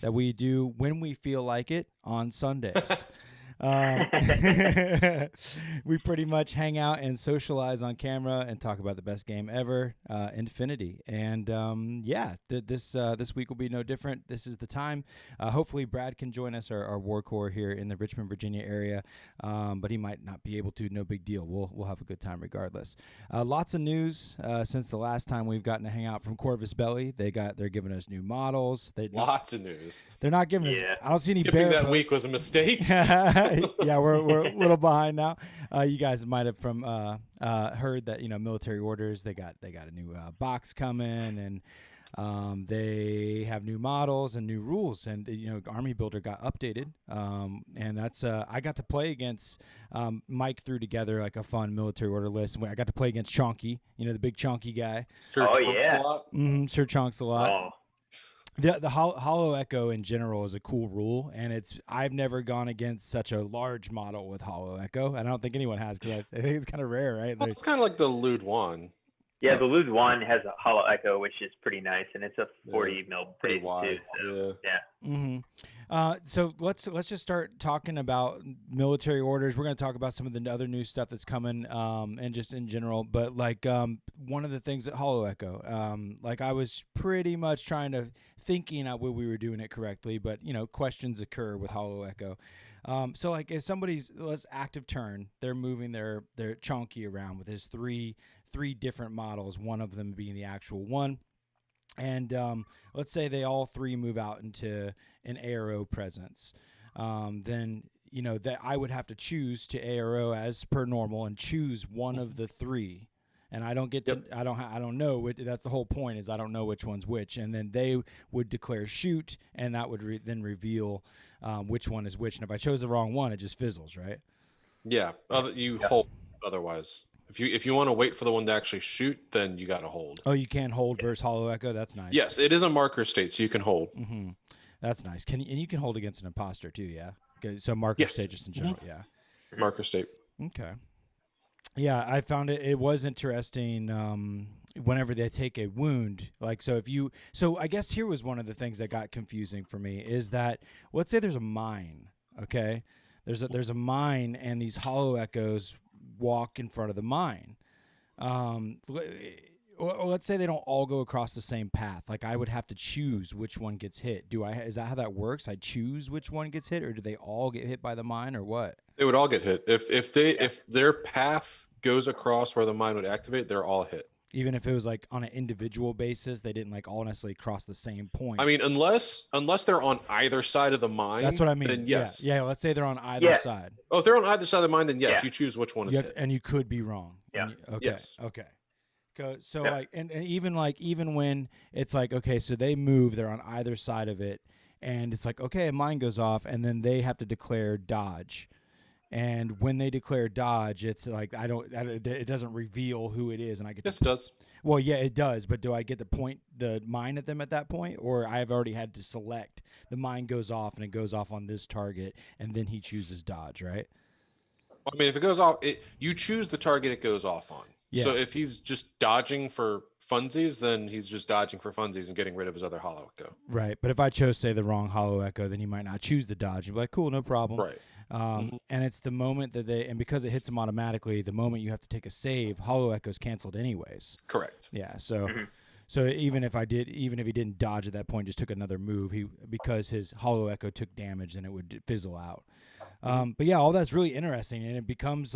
that we do when we feel like it on Sundays. Um, we pretty much hang out and socialize on camera and talk about the best game ever, Infinity. And this week will be no different. This is the time. Hopefully, Brad can join us, our war core here in the Richmond, Virginia area, but he might not be able to. No big deal. We'll have a good time regardless. Lots of news since the last time we've gotten to hang out from Corvus Belli. They're giving us new models. Lots of news. They're not giving us. I don't see any. Skipping that boats. week was a mistake. Yeah, we're a little behind now. You guys might have heard that military orders. They got a new box coming, and they have new models and new rules. And Army Builder got updated, and that's I got to play against. Mike threw together like a fun military order list. I got to play against Chonky, the big Chonky guy. Sure, yeah. Sure chonks a lot. Oh. The Hollow Echo in general is a cool rule, and I've never gone against such a large model with Hollow Echo, and I don't think anyone has because I think it's kind of rare, right? Well, it's kind of like the Lude 1. Yeah, the Lude 1 has a Hollow Echo, which is pretty nice, and it's a 40 mil pretty base wide. too. So, yeah. Mm-hmm. So let's just start talking about military orders. We're going to talk about some of the other new stuff that's coming, and just in general. But one of the things at Hollow Echo, I was pretty much thinking out we were doing it correctly, but questions occur with Hollow Echo. So if somebody's active turn, they're moving their Chonky around with his three different models, one of them being the actual one. And let's say they all three move out into an ARO presence. Then that I would have to choose to ARO as per normal and choose one of the three. And I don't get to. I don't know. That's the whole point. Is I don't know which one's which. And then they would declare shoot, and that would then reveal which one is which. And if I chose the wrong one, it just fizzles, right? Yeah. Hold otherwise. If you want to wait for the one to actually shoot, then you got to hold. Oh, you can hold versus Hollow Echo. That's nice. Yes, it is a marker state, so you can hold. Mm-hmm. That's nice. And you can hold against an imposter too, yeah. So marker state just in general, yeah. Marker state. Okay. Yeah, I found it was interesting. Whenever they take a wound, so I guess here was one of the things that got confusing for me is that let's say there's a mine, okay? There's a mine, and these Hollow Echoes walk in front of the mine. Let's say they don't all go across the same path. Like I would have to choose which one gets hit. Is that how that works? I choose which one gets hit, or do they all get hit by the mine, or what? They would all get hit. If their path goes across where the mine would activate, they're all hit. Even if it was on an individual basis, they didn't all necessarily cross the same point. I mean, unless they're on either side of the mine. That's what I mean. Then yes. Yeah. Let's say they're on either side. Oh, if they're on either side of the mine, then yes, you choose which one is hit. And you could be wrong. Yeah. Okay. Yes. Okay. So and even when it's okay, so they move, they're on either side of it, and it's okay, a mine goes off, and then they have to declare dodge. And when they declare dodge, it's it doesn't reveal who it is, and I get. Yes, it does. Well, yeah, it does, but do I get to point the mine at them at that point, or I've already had to select the mine goes off and it goes off on this target, and then he chooses dodge, right? I mean, if it goes off, you choose the target it goes off on. Yeah. So if he's just dodging for funsies, then he's just dodging for funsies and getting rid of his other Hollow Echo. Right, but if I chose, say, the wrong Hollow Echo, then he might not choose the dodge. You'd be like, cool, no problem. Right. And it's the moment that and because it hits them automatically, the moment you have to take a save, Hollow Echo's canceled anyways. Correct. Yeah, so even if he didn't dodge at that point, just took another move, because his Hollow Echo took damage, then it would fizzle out. But yeah, all that's really interesting, and it becomes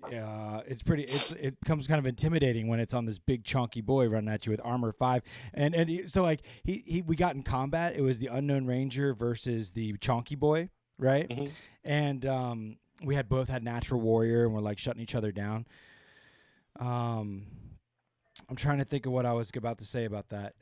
it becomes kind of intimidating when it's on this big chunky boy running at you with armor 5, and we got in combat. It was the Unknown Ranger versus the chunky boy, right? Mm-hmm. And we both had Natural Warrior, and we're shutting each other down. I'm trying to think of what I was about to say about that.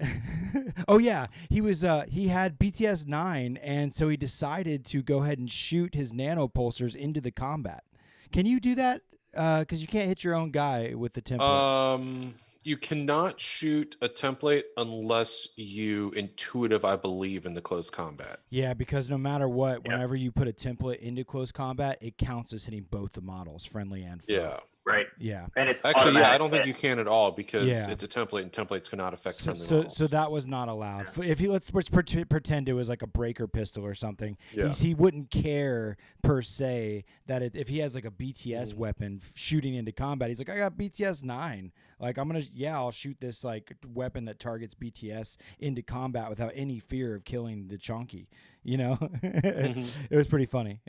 Oh yeah, he had BTS 9, and so he decided to go ahead and shoot his nano pulsers into the combat. Can you do that? Because you can't hit your own guy with the template. You cannot shoot a template unless you intuitive, I believe, in the close combat. Yeah, because no matter what, whenever you put a template into close combat, it counts as hitting both the models, friendly and foe. Yeah. Right. Yeah. And it's Actually, yeah, I automatic don't think hit. you can at all because Yeah. it's a template, and templates cannot affect friendly So models. that was not allowed. If he let's pretend it was like a breaker pistol or something, Yeah. he wouldn't care per se that if he has like a BTS weapon shooting into combat, he's like, I got BTS 9. Like I'll shoot this like weapon that targets BTS into combat without any fear of killing the chunky. You know, it was pretty funny.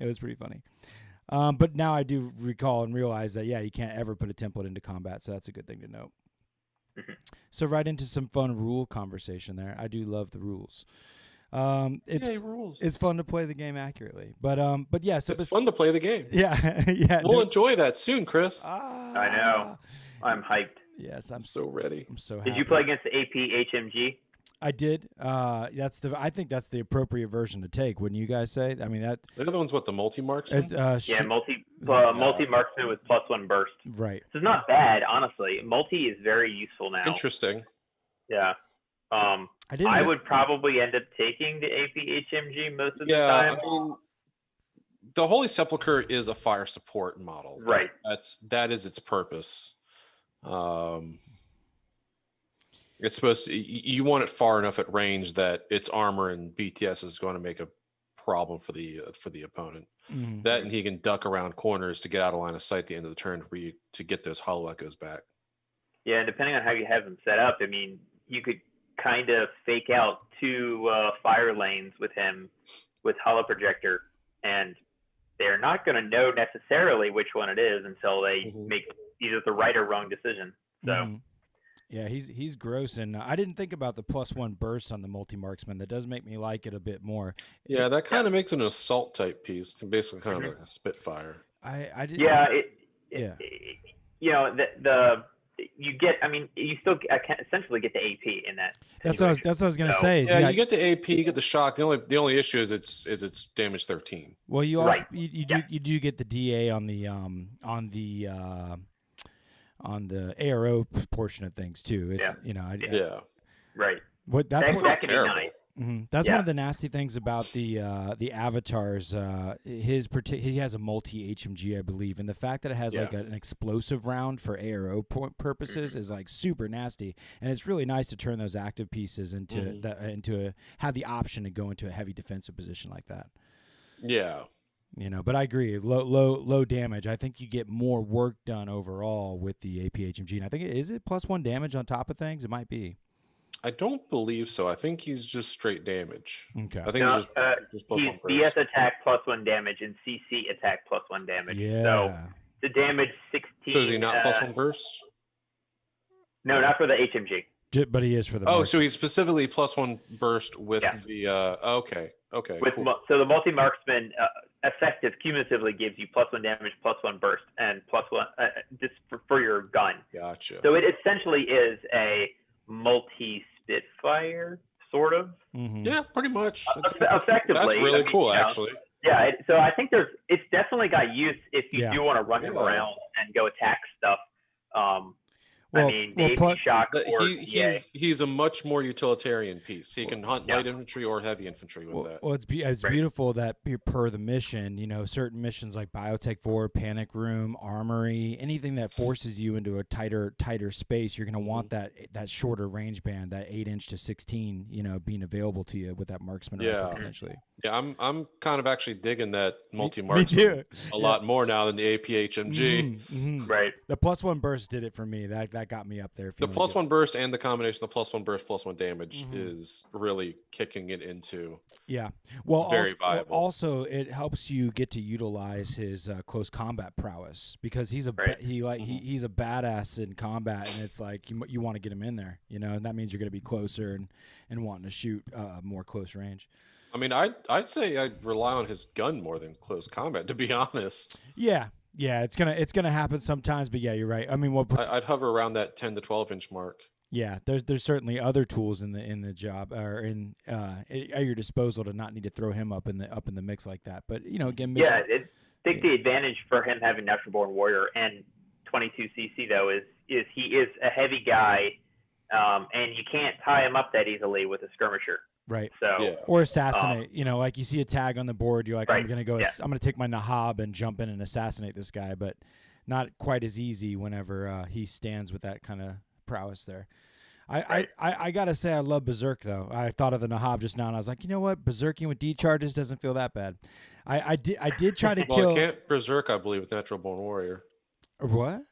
But now I do recall and realize that, you can't ever put a template into combat, so that's a good thing to note. So right into some fun rule conversation there. I do love the rules. Rules. It's fun to play the game accurately. But yeah, so it's fun to play the game. Yeah, yeah. We'll enjoy that soon, Chris. I know. I'm hyped. Yes, I'm so ready. I'm so happy. Did you play against the AP HMG? I did. I think that's the appropriate version to take. Wouldn't you guys say? I mean, that the other one's what, the multi-marks? multi marksman with +1 burst. Right. So it's not bad, honestly. Multi is very useful now. Interesting. Yeah. I would probably end up taking the AP HMG most of the time. I mean, the Holy Sepulchre is a fire support model. Right. That is its purpose. It's supposed to. You want it far enough at range that its armor and BTS is going to make a problem for the opponent. Mm-hmm. That, and he can duck around corners to get out of line of sight at the end of the turn for you to get those hollow echoes back. Yeah, and depending on how you have them set up, I mean, you could kind of fake out 2 fire lanes with him with hollow projector, and they're not going to know necessarily which one it is until they make either the right or wrong decision. So. Yeah, he's gross, and I didn't think about the +1 burst on the multi-marksman. That does make me like it a bit more. Yeah, that kind of makes it an assault type piece, basically kind of like a Spitfire. I did. Yeah, you know you get. I mean, you still essentially get the AP in that. That's what I was gonna say. Yeah, you get the AP, you get the shock. The only issue is it's damage 13. Well, you also you do get the DA on the ARO portion of things too. It's right. That's that can be nice. That's one of the nasty things about the avatars. He has a multi HMG, I believe, and the fact that it has like an explosive round for ARO purposes is like super nasty. And it's really nice to turn those active pieces into have the option to go into a heavy defensive position like that. Yeah. You know, but I agree. Low damage. I think you get more work done overall with the AP HMG. And I think is it +1 damage on top of things? It might be. I don't believe so. I think he's just straight damage. Okay. I think he's just +1 he's burst. BS attack +1 damage and CC attack +1 damage. Yeah. So the damage 16. So is he not +1 burst? No, not for the HMG. But he is for the. So he's specifically +1 burst with the. Okay. With cool. So the multi marksman effective cumulatively gives you +1 damage, +1 burst, and +1 just for your gun. Gotcha. So it essentially is a multi Spitfire, sort of. Mm-hmm. Yeah, pretty much. Effectively, that's really cool, actually. Yeah, so I think it's definitely got use if you do want to run him around and go attack stuff. Shock he's a much more utilitarian piece. He can hunt light infantry or heavy infantry with that. Well, it's beautiful that per the mission, you know, certain missions like Biotech 4, Panic Room, Armory, anything that forces you into a tighter space, you're going to want that shorter range band, that 8-inch to 16, you know, being available to you with that marksman rifle potentially. Yeah, I'm kind of actually digging that multi-marksman a lot more now than the AP HMG. Mm-hmm. Right. The +1 burst did it for me. That got me up there. The +1 burst and the combination of the +1 burst, +1 damage is really kicking it into very viable. Also, it helps you get to utilize his close combat prowess because he's a he's a badass in combat, and it's like you want to get him in there, you know, and that means you're going to be closer and wanting to shoot more close range. I mean, I'd say I'd rely on his gun more than close combat, to be honest. Yeah, it's gonna happen sometimes, but yeah, you're right. I mean, I'd hover around that 10 to 12 inch mark. Yeah, there's certainly other tools in the job or at your disposal to not need to throw him up in the mix like that. But you know, again, I think the advantage for him having Natural Born Warrior and 22 CC though is he is a heavy guy, and you can't tie him up that easily with a skirmisher. Right. So or assassinate. You know, like you see a tag on the board, you're like, I'm gonna go. Yeah. I'm gonna take my Nahab and jump in and assassinate this guy. But not quite as easy whenever he stands with that kind of prowess there. I gotta say I love Berserk though. I thought of the Nahab just now, and I was like, you know what, Berserking with D charges doesn't feel that bad. I did try to Well, kill. it can't Berserk, I believe, with Natural Born Warrior. What?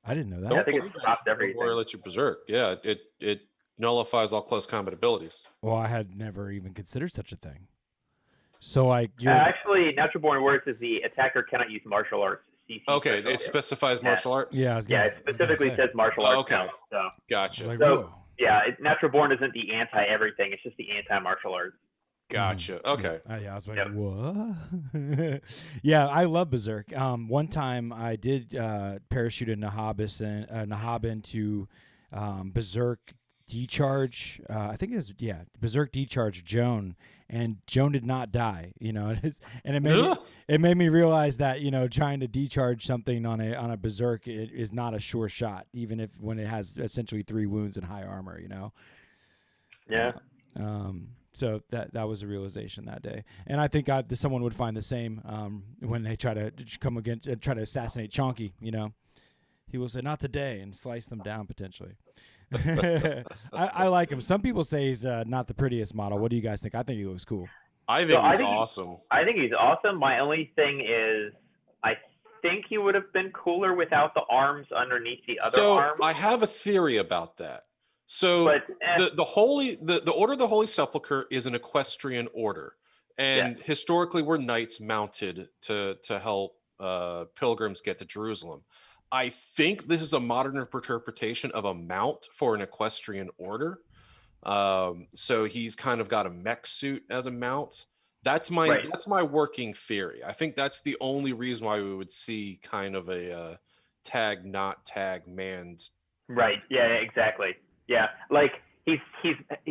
I didn't know that. Yeah, I think it stops everything. Warrior lets you Berserk. Yeah, it nullifies all close combat abilities. Well, I had never even considered such a thing. So like, actually, Natural Born Warrior says the attacker cannot use martial arts. CC okay, it specifies martial arts. Yeah, it specifically says martial arts. Okay, now, so. Gotcha. Like, so yeah, Natural Born isn't the anti-everything; it's just the anti-martial arts. Gotcha. Okay. Yeah, I was like, what? Yeah, I love Berserk. One time I did parachute a Nahab into Berserk decharge. I think it was Berserk decharge Joan, and Joan did not die. You know, and it made me realize that trying to decharge something on a Berserk is not a sure shot, even when it has essentially 3 wounds and high armor. Yeah. So that was a realization that day, and I think someone would find the same when they try to come against try to assassinate Chonky. He will say not today and slice them down potentially. I like him. Some people say he's not the prettiest model. What do you guys think? I think he looks cool. I think he's awesome. I think he's awesome. My only thing is, I think he would have been cooler without the arms underneath the other arms. I have a theory about that. So the Order of the Holy Sepulchre is an equestrian order, and historically we're knights mounted to help pilgrims get to Jerusalem. I think this is a modern interpretation of a mount for an equestrian order. So he's kind of got a mech suit as a mount. That's my working theory. I think that's the only reason why we would see kind of a tag not tag manned. Right. Yeah. Exactly. Yeah, like he's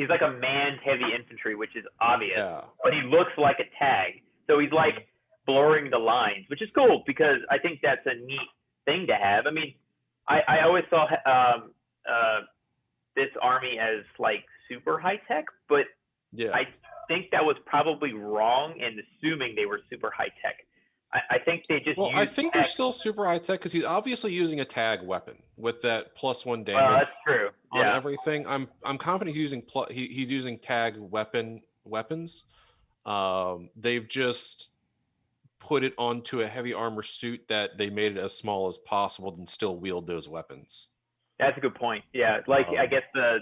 like a manned heavy infantry, which is obvious, but he looks like a tag. So he's like blurring the lines, which is cool because I think that's a neat thing to have. I mean, I always saw this army as like super high tech, but I think that was probably wrong in assuming they were super high tech. I think they just. Well, I think they're still super high tech because he's obviously using a tag weapon with that +1 damage. That's true. On everything, I'm confident he's using tag weapons. They've just put it onto a heavy armor suit that they made it as small as possible and still wield those weapons. That's a good point. Yeah, like I guess the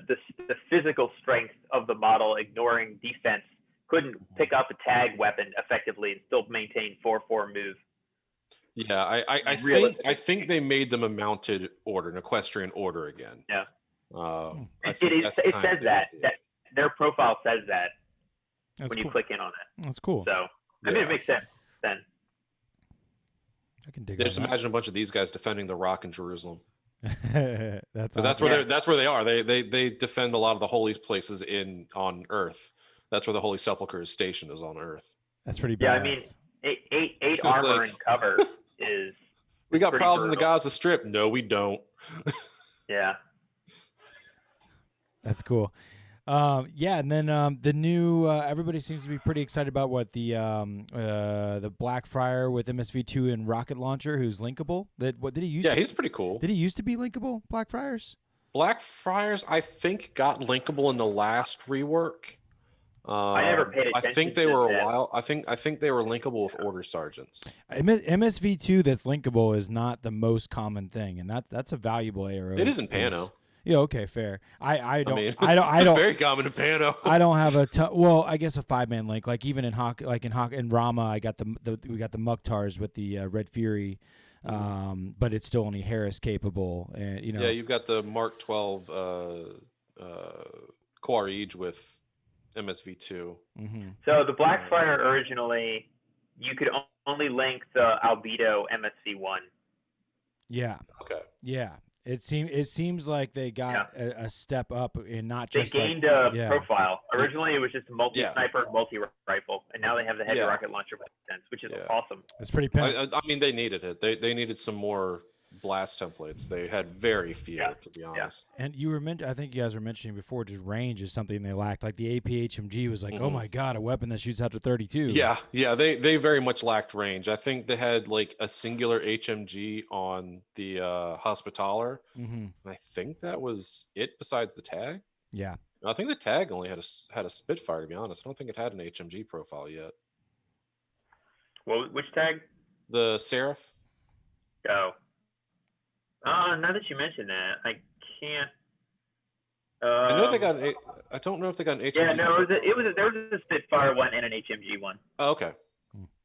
physical strength of the model, ignoring defense, couldn't pick up a tag weapon effectively and still maintain 4/4 move. Yeah, I think they made them a mounted order, an equestrian order again. Yeah. It says that their profile says that when you click in on it. That's cool. So I mean, it makes sense then. I can dig. Just imagine a bunch of these guys defending the Rock in Jerusalem. That's where they are. They defend a lot of the holy places on Earth. That's where the Holy Sepulchre is stationed, is on Earth. That's pretty bad. Yeah, I mean, eight armor and cover is. We got problems in the brutal. Gaza Strip. No, we don't. Yeah. That's cool. And then the new everybody seems to be pretty excited about what the Blackfriar with MSV2 and rocket launcher who's linkable. What did he use? Yeah, he's pretty cool. Did he used to be linkable, Blackfriars? Blackfriars, I think, got linkable in the last rework. I never paid attention. I think they were a while. I think they were linkable with order sergeants. MSV2 that's linkable is not the most common thing, and that's a valuable arrow. It is in Pano. Yeah, okay, fair. I don't. Very common in Pano. I don't have a ton. Well, I guess a 5-man link. Like even in in Rama, I got we got the Mukhtars with the Red Fury, but it's still only Harris capable. And Yeah, you've got the Mark 12 Quarij with MSV2. Mm-hmm. So the Blackfriar originally, you could only link the Albedo MSV1. Yeah. Okay. Yeah. It seems like they got a step up in not just. They gained a profile. Originally, it was just multi-sniper, multi-rifle, and now they have the heavy rocket launcher with sense, which is awesome. It's pretty. I mean, they needed it. They needed some more blast templates. They had very few, to be honest. And you were I think you guys were mentioning before, just range is something they lacked. Like the APHMG was like, oh my god, a weapon that shoots out to 32. Yeah, they very much lacked range. I think they had like a singular HMG on the Hospitaller, and I think that was it. Besides the tag, yeah, I think the tag only had a Spitfire. To be honest, I don't think it had an HMG profile yet. Well, which tag? The Seraph. Oh. Now that you mention that, I can't. I know they got an. I don't know if they got an HMG. Yeah, no, there was a Spitfire one and an HMG one. Oh, okay,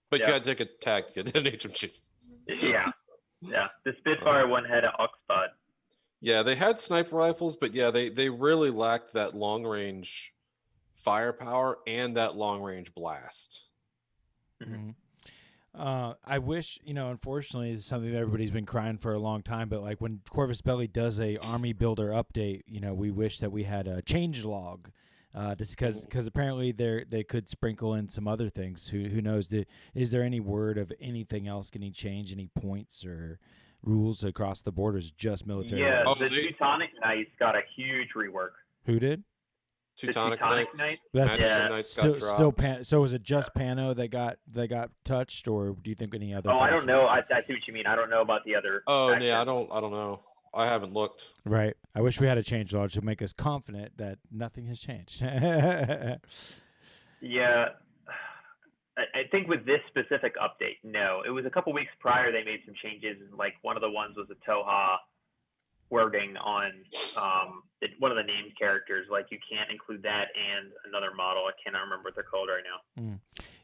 but you had to take a tag to get an HMG. Yeah. The Spitfire one had an Oxpod. Yeah, they had sniper rifles, but yeah, they really lacked that long range firepower and that long range blast. I wish, unfortunately, it's something that everybody's been crying for a long time. But like when Corvus Belli does a Army Builder update, we wish that we had a change log, just because apparently they could sprinkle in some other things. Who knows? Is there any word of anything else getting changed? Any points or rules across the borders? Just military? Yeah, the Teutonic Knights got a huge rework. Who did? Teutonic Knights. Knights still so was it just Pano that got touched, or do you think any other? Oh, factions? I don't know. I see what you mean. I don't know about the other. Oh factions. Yeah, I don't know. I haven't looked. Right. I wish we had a change log to make us confident that nothing has changed. Yeah, I think with this specific update, no. It was a couple weeks prior they made some changes, and like one of the ones was a Toha wording on one of the named characters. Like you can't include that and another model. I cannot remember what they're called right now.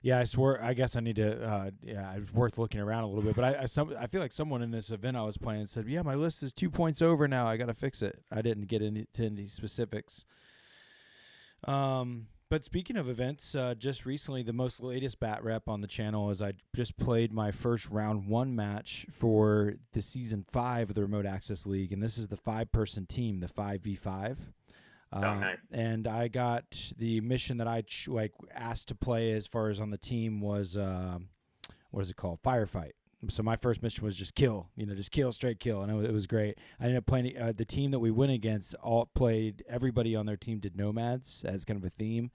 Yeah, I swear. I guess I need to. It's worth looking around a little bit. But I feel like someone in this event I was playing said, "Yeah, my list is 2 points over now. I got to fix it." I didn't get into any specifics. But speaking of events, just recently, the most latest bat rep on the channel is I just played my first round 1 match for the season 5 of the Remote Access League, and this is the 5-person team, the 5v5. Nice. And I got the mission that I asked to play as far as on the team was what is it called? Firefight. So my first mission was just kill, just kill, straight kill, and it was great. I ended up playing the team that we went against. Everybody on their team did nomads as kind of a theme,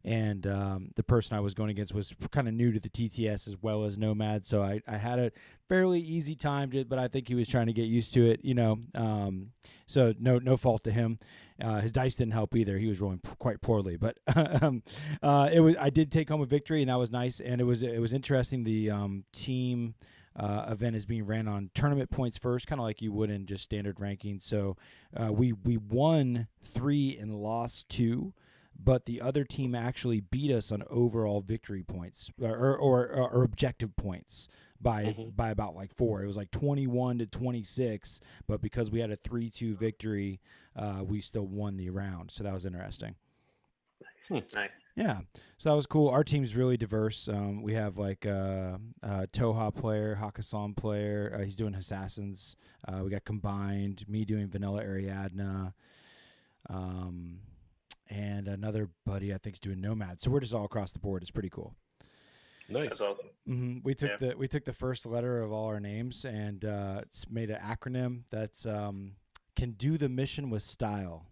and the person I was going against was kind of new to the TTS as well as nomads. So I had a fairly easy time, but I think he was trying to get used to it, So no fault to him. His dice didn't help either. He was rolling quite poorly, but I did take home a victory, and that was nice. And it was interesting. The team event is being ran on tournament points first, kind of like you would in just standard rankings. So we won 3 and lost 2, but the other team actually beat us on overall victory points or objective points by about like 4. It was like 21-26, but because we had a 3-2 victory, we still won the round. So that was interesting. Nice. Yeah, so that was cool. Our team's really diverse. We have like a Toha player, Hakkasan player. He's doing Assassins. We got Combined, me doing Vanilla Ariadna, and another buddy I think is doing Nomad. So we're just all across the board. It's pretty cool. Nice. That's awesome. We took the first letter of all our names and it's made an acronym that's can do the mission with style.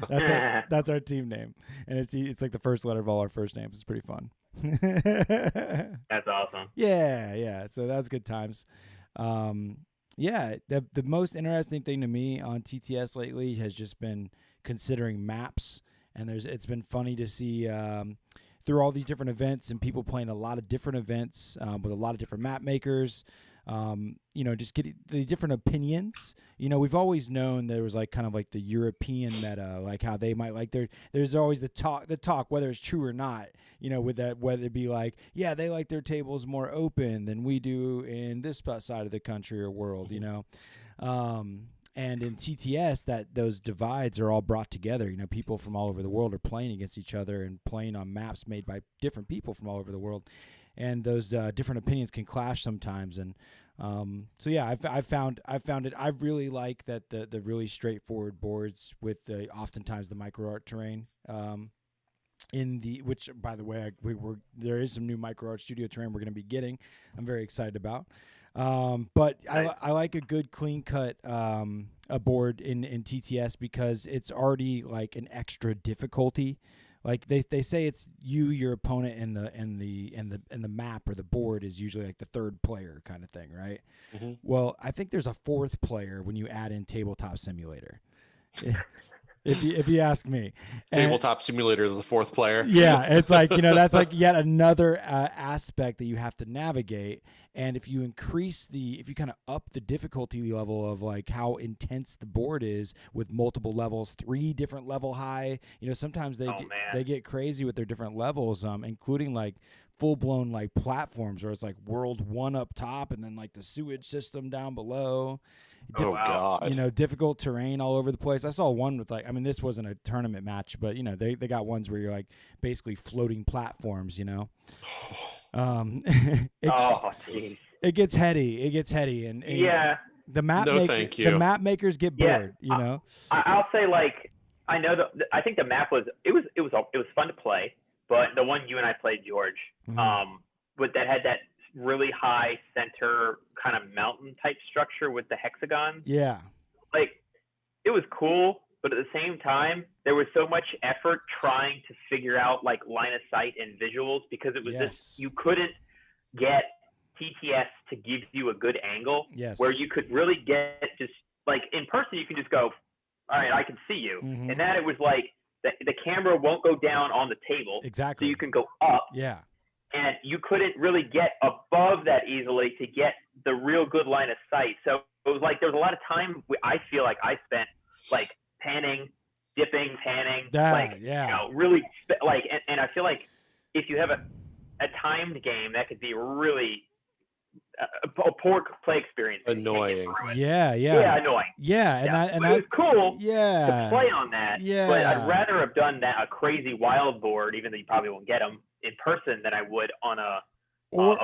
That's our team name, and it's like the first letter of all our first names. It's pretty fun. That's awesome. Yeah. So that's good times. The most interesting thing to me on TTS lately has just been considering maps, and it's been funny to see through all these different events and people playing a lot of different events with a lot of different map makers. Just getting the different opinions. We've always known there was like kind of like the European meta, like how they might like there's always the talk, whether it's true or not, with that, whether it be like, yeah, they like their tables more open than we do in this side of the country or world, and in TTS those divides are all brought together. People from all over the world are playing against each other and playing on maps made by different people from all over the world. And those different opinions can clash sometimes, and I've found it. I really like that the really straightforward boards with oftentimes the micro art terrain. Which by the way, there is some new micro art studio terrain we're going to be getting. I'm very excited about. But Nice. I like a good clean cut a board in TTS because it's already like an extra difficulty. Like they say it's you, your opponent, and the map or the board is usually like the third player kind of thing, right? Mm-hmm. Well, I think there's a fourth player when you add in Tabletop Simulator. If you ask me, Tabletop Simulator is the fourth player. Yeah, it's like, that's like yet another aspect that you have to navigate. And if you if you kind of up the difficulty level of like how intense the board is with multiple levels, 3 different level high, sometimes they get crazy with their different levels, including like full blown like platforms where it's like World 1 up top and then like the sewage system down below. God. Difficult terrain all over the place. I saw one with this wasn't a tournament match, but they got ones where you're like basically floating platforms, It gets heady. And yeah. The map thank you. The map makers get bored, I'll say like I know I think the map was fun to play, but the one you and I played, George, but that had that really high center kind of mountain type structure with the hexagons. Yeah. Like it was cool, but at the same time, there was so much effort trying to figure out like line of sight and visuals because it was just, you couldn't get TTS to give you a good angle where you could really get just like in person, you can just go, all right, I can see you. Mm-hmm. And that it was like the camera won't go down on the table. Exactly. So you can go up. Yeah. And you couldn't really get above that easily to get the real good line of sight. So it was like there was a lot of time I feel like I spent like panning, dipping, panning, really like. And I feel like if you have a timed game, that could be really a poor play experience. Annoying. Yeah, annoying. Yeah, and it was cool. Yeah, to play on that. Yeah, but I'd rather have done that a crazy wild board, even though you probably won't get them in person, than I would on a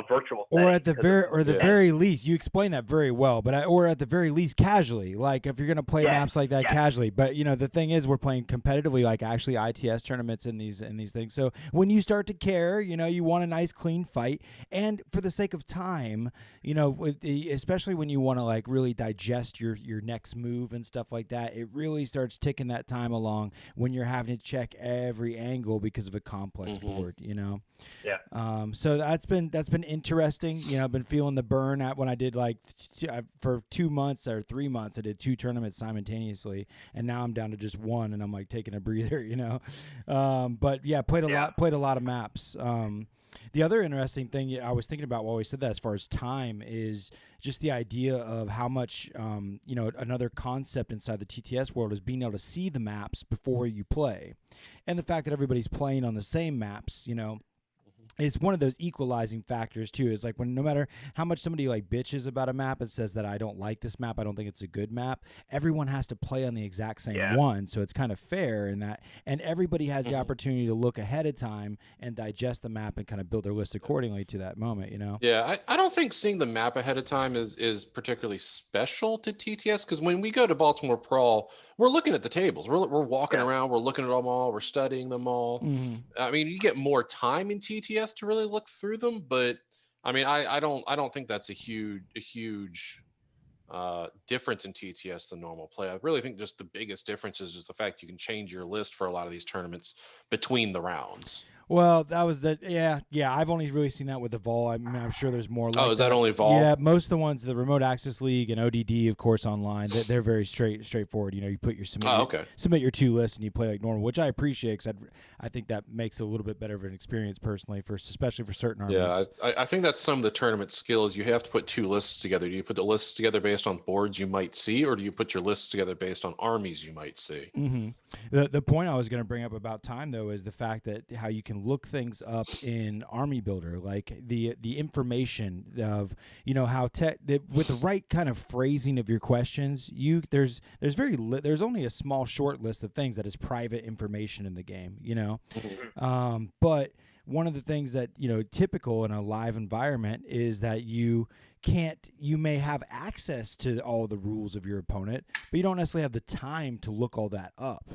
virtual or at the very least, you explain that very well, but or at the very least casually, like if you're going to play maps like that casually. But the thing is, we're playing competitively, like actually ITS tournaments in these things. So when you start to care, you want a nice clean fight, and for the sake of time, especially when you want to like really digest your next move and stuff like that, it really starts ticking that time along when you're having to check every angle because of a complex board. So that's been interesting. I've been feeling the burn at when I did like for 2 months or 3 months, I did 2 tournaments simultaneously, and now I'm down to just one, and I'm like taking a breather, But yeah, played a lot of maps. The other interesting thing I was thinking about while we said that, as far as time, is just the idea of how much, another concept inside the TTS world is being able to see the maps before you play, and the fact that everybody's playing on the same maps, is one of those equalizing factors too. Is like when no matter how much somebody like bitches about a map and says that I don't like this map, I don't think it's a good map, everyone has to play on the exact same one, so it's kind of fair in that, and everybody has the opportunity to look ahead of time and digest the map and kind of build their list accordingly to that moment. Yeah, I don't think seeing the map ahead of time is particularly special to TTS, because when we go to Baltimore Brawl, we're looking at the tables, we're walking around, we're looking at them all, we're studying them all. I mean, you get more time in TTS to really look through them, but I mean, I don't think that's a huge difference in TTS than normal play. I really think just the biggest difference is just the fact you can change your list for a lot of these tournaments between the rounds. Well, that was I've only really seen that with the Vol. I'm sure there's more. Like is that only Vol? Yeah, most of the ones, the Remote Access League and ODD, of course, online. They're very straightforward. You put your submit your 2 lists and you play like normal, which I appreciate because I think that makes it a little bit better of an experience personally, especially for certain armies. Yeah, I think that's some of the tournament skills. You have to put 2 lists together. Do you put the lists together based on boards you might see, or do you put your lists together based on armies you might see? Mm-hmm. The point I was going to bring up about time though is the fact that how you can look things up in Army Builder, like the information of how with the right kind of phrasing of your questions, there's only a small short list of things that is private information in the game, but one of the things that typical in a live environment is that you may have access to all the rules of your opponent, but you don't necessarily have the time to look all that up.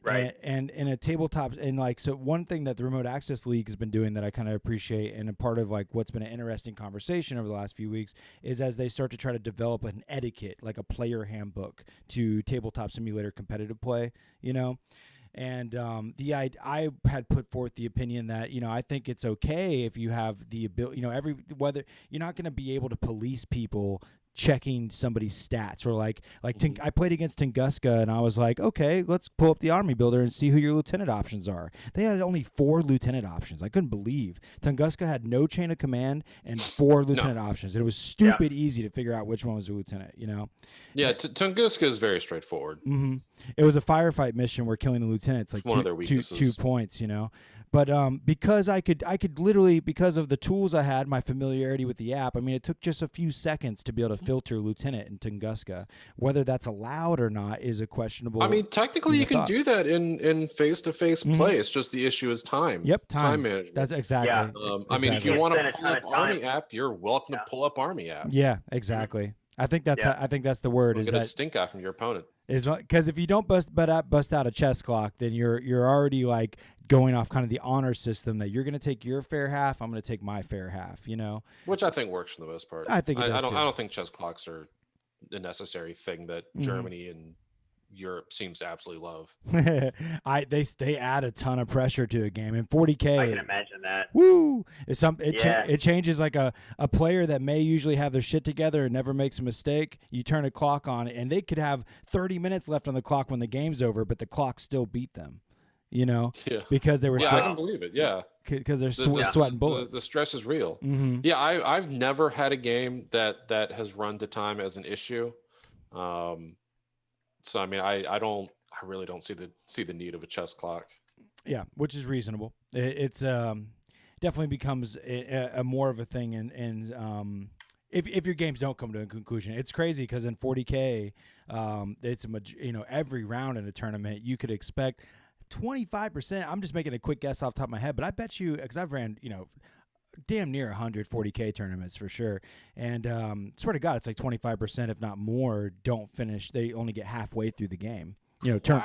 Right. And in a tabletop, and like, so one thing that the Remote Access League has been doing that I kind of appreciate, and a part of like what's been an interesting conversation over the last few weeks, is as they start to try to develop an etiquette, like a player handbook to tabletop simulator competitive play, you know. And I had put forth the opinion that, you know, I think it's okay if you have the ability, you know, whether you're not going to be able to police people checking somebody's stats, or like I played against Tunguska and I was like, okay, let's pull up the army builder and see who your lieutenant options are. They had only 4 lieutenant options. I couldn't believe Tunguska had no chain of command and 4 lieutenant options. And it was stupid easy to figure out which one was a lieutenant, you know? Yeah, Tunguska is very straightforward. Mm-hmm. It was a firefight mission where killing the lieutenant's like one of their weaknesses. 2 points, you know? But because I could literally, because of the tools I had, my familiarity with the app, I mean, it took just a few seconds to be able to filter lieutenant in Tunguska. Whether that's allowed or not is a questionable. I mean, technically you can do that in face-to-face play. It's just the issue is time. Yep, time management. That's exactly. Yeah. I mean, if you want to pull up Army app, you're welcome to pull up Army app. Yeah, exactly. I think that's the word. Is get a stink eye from your opponent. Is because if you don't bust out a chess clock, then you're already like going off kind of the honor system that you're going to take your fair half, I'm going to take my fair half, you know. Which I think works for the most part. I think it does I too. don't think chess clocks are a necessary thing that Germany and Europe seems to absolutely love. They add a ton of pressure to a game. In 40K, I can imagine that. Woo! It changes like a player that may usually have their shit together and never makes a mistake. You turn a clock on, and they could have 30 minutes left on the clock when the game's over, but the clock still beat them. You know, because they were. Yeah, I can believe it. Yeah, because they're sweating bullets. The stress is real. Mm-hmm. Yeah, I've never had a game that has run to time as an issue. So I mean, I really don't see the need of a chess clock. Yeah, which is reasonable. It's definitely becomes a more of a thing, and if your games don't come to a conclusion, it's crazy because in 40K, it's every round in a tournament you could expect 25%. I'm just making a quick guess off the top of my head, but I bet you, because I've ran damn near 140K tournaments for sure, and swear to God, it's like 25%, if not more, don't finish. They only get halfway through the game. You know, turn.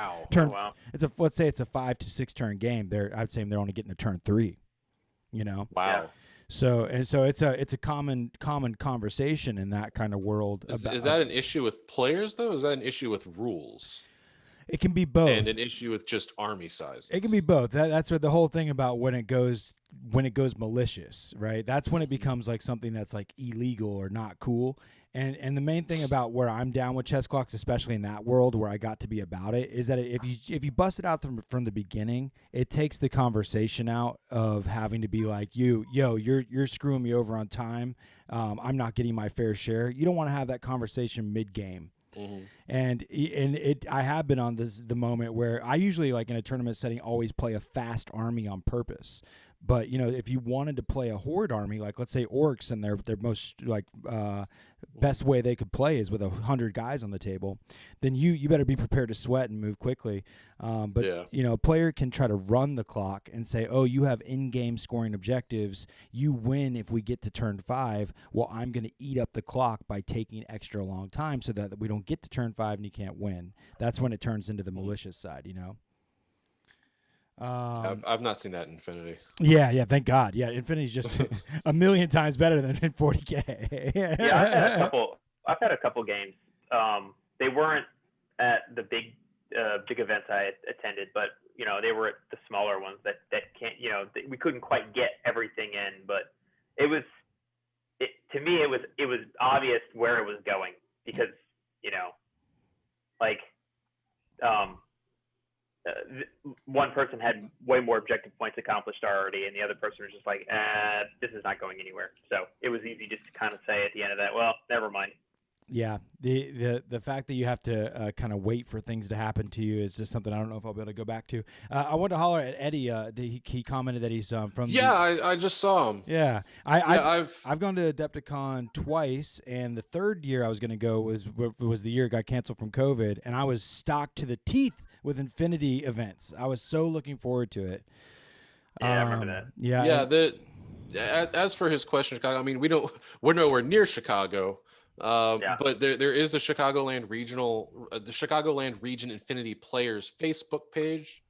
Wow. Let's say it's a 5 to 6 turn game. I'd say they're only getting a turn 3. You know. Wow. Yeah. So it's a common conversation in that kind of world. Is that an issue with players though? Is that an issue with rules? It can be both. And an issue with just army size. It can be both. That's what the whole thing about when it goes malicious, right? That's when it becomes like something that's like illegal or not cool. And the main thing about where I'm down with chess clocks, especially in that world where I got to be about it, is that if you bust it out from the beginning, it takes the conversation out of having to be like, you're screwing me over on time. I'm not getting my fair share. You don't want to have that conversation mid game. Mm-hmm. And I have been on the moment where I usually, like in a tournament setting, always play a fast army on purpose. But if you wanted to play a horde army, like let's say orcs, and their most like best way they could play is with 100 guys on the table, then you better be prepared to sweat and move quickly. But a player can try to run the clock and say, oh, you have in-game scoring objectives. You win if we get to turn 5. Well, I'm going to eat up the clock by taking extra long time so that we don't get to turn 5 and you can't win. That's when it turns into the malicious side, I've not seen that in Infinity. Yeah, thank God. Yeah, Infinity's just a million times better than in 40K. Yeah, I've had a couple games. They weren't at the big events I attended, but they were at the smaller ones that can't. We couldn't quite get everything in, but to me it was obvious where it was going because one person had way more objective points accomplished already, and the other person was just like, this is not going anywhere. So it was easy just to kind of say at the end of that, well, never mind. Yeah, the fact that you have to kind of wait for things to happen to you is just something I don't know if I'll be able to go back to. I want to holler at Eddie. He commented that he's from. Yeah, I just saw him. Yeah, I've gone to Adepticon twice, and the third year I was going to go was the year it got canceled from COVID, and I was stocked to the teeth with Infinity events. I was so looking forward to it. Yeah, I remember that. Yeah. As for his question, Chicago, I mean, we're nowhere near Chicago. But there is the Chicagoland Region Infinity Players Facebook page.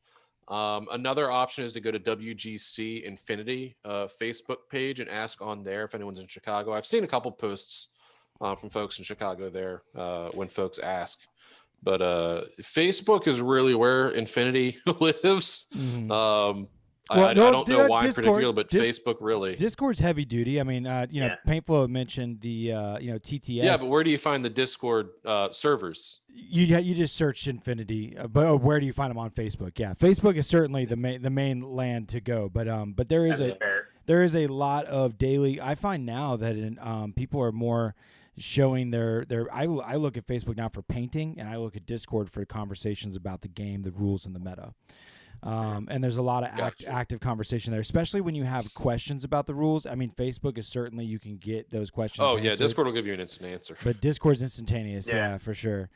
Another option is to go to WGC Infinity Facebook page and ask on there if anyone's in Chicago. I've seen a couple posts from folks in Chicago there when folks ask. But Facebook is really where Infinity lives. Mm-hmm. I don't know why in particular, but Facebook really. Discord's heavy duty. I mean, Paintflow mentioned the TTS. Yeah, but where do you find the Discord servers? You just search Infinity, but where do you find them on Facebook? Yeah, Facebook is certainly the main land to go. But there is a lot of daily. I find now that people are more showing their. I look at Facebook now for painting, and I look at Discord for conversations about the game, the rules, and the meta. And there's a lot of active conversation there, especially when you have questions about the rules. I mean, Facebook is certainly you can get those questions. Oh, yeah, Discord will give you an instant answer. But Discord's instantaneous, yeah for sure.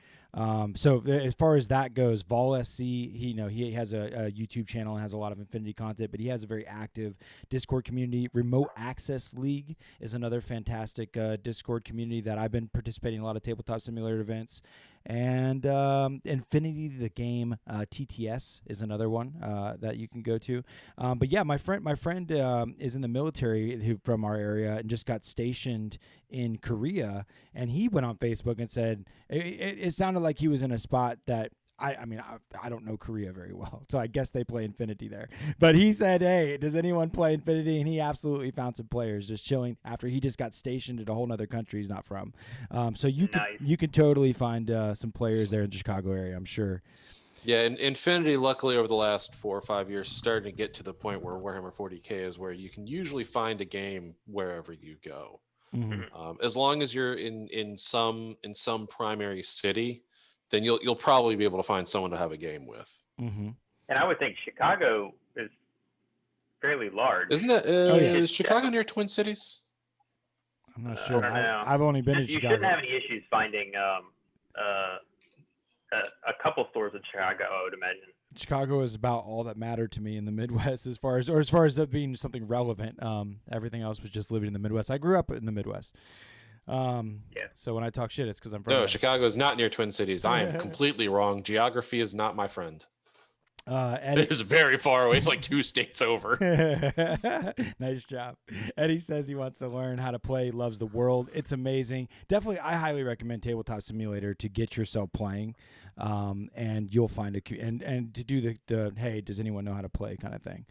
So as far as that goes, Vol SC, he has a YouTube channel and has a lot of Infinity content, but he has a very active Discord community. Remote Access League is another fantastic Discord community that I've been participating in a lot of tabletop simulator events. And Infinity the Game TTS is another one that you can go to. But yeah, my friend is in the military from our area and just got stationed in Korea, and he went on Facebook and said it sounded like he was in a spot that I don't know Korea very well, so I guess they play Infinity there. But he said, hey, does anyone play Infinity? And he absolutely found some players just chilling after he just got stationed in a whole other country he's not from. So you can totally find some players there in the Chicago area, I'm sure. Yeah, and Infinity, luckily, over the last 4 or 5 years, is starting to get to the point where Warhammer 40K is where you can usually find a game wherever you go. Mm-hmm. As long as you're in some primary city, then you'll probably be able to find someone to have a game with. Mm-hmm. And I would think Chicago is fairly large. Isn't that is Chicago near Twin Cities? I'm not sure. I've only been in Chicago. You shouldn't have any issues finding a couple stores in Chicago, I would imagine. Chicago is about all that mattered to me in the Midwest as far as that being something relevant. Everything else was just living in the Midwest. I grew up in the Midwest. So when I talk shit, it's because I'm from there. Chicago is not near Twin Cities. I am completely wrong. Geography is not my friend. It is very far away. It's like 2 states over. Nice job. Eddie says he wants to learn how to play, loves the world. It's amazing. Definitely, I highly recommend Tabletop Simulator to get yourself playing, and you'll find and to do the hey, does anyone know how to play kind of thing.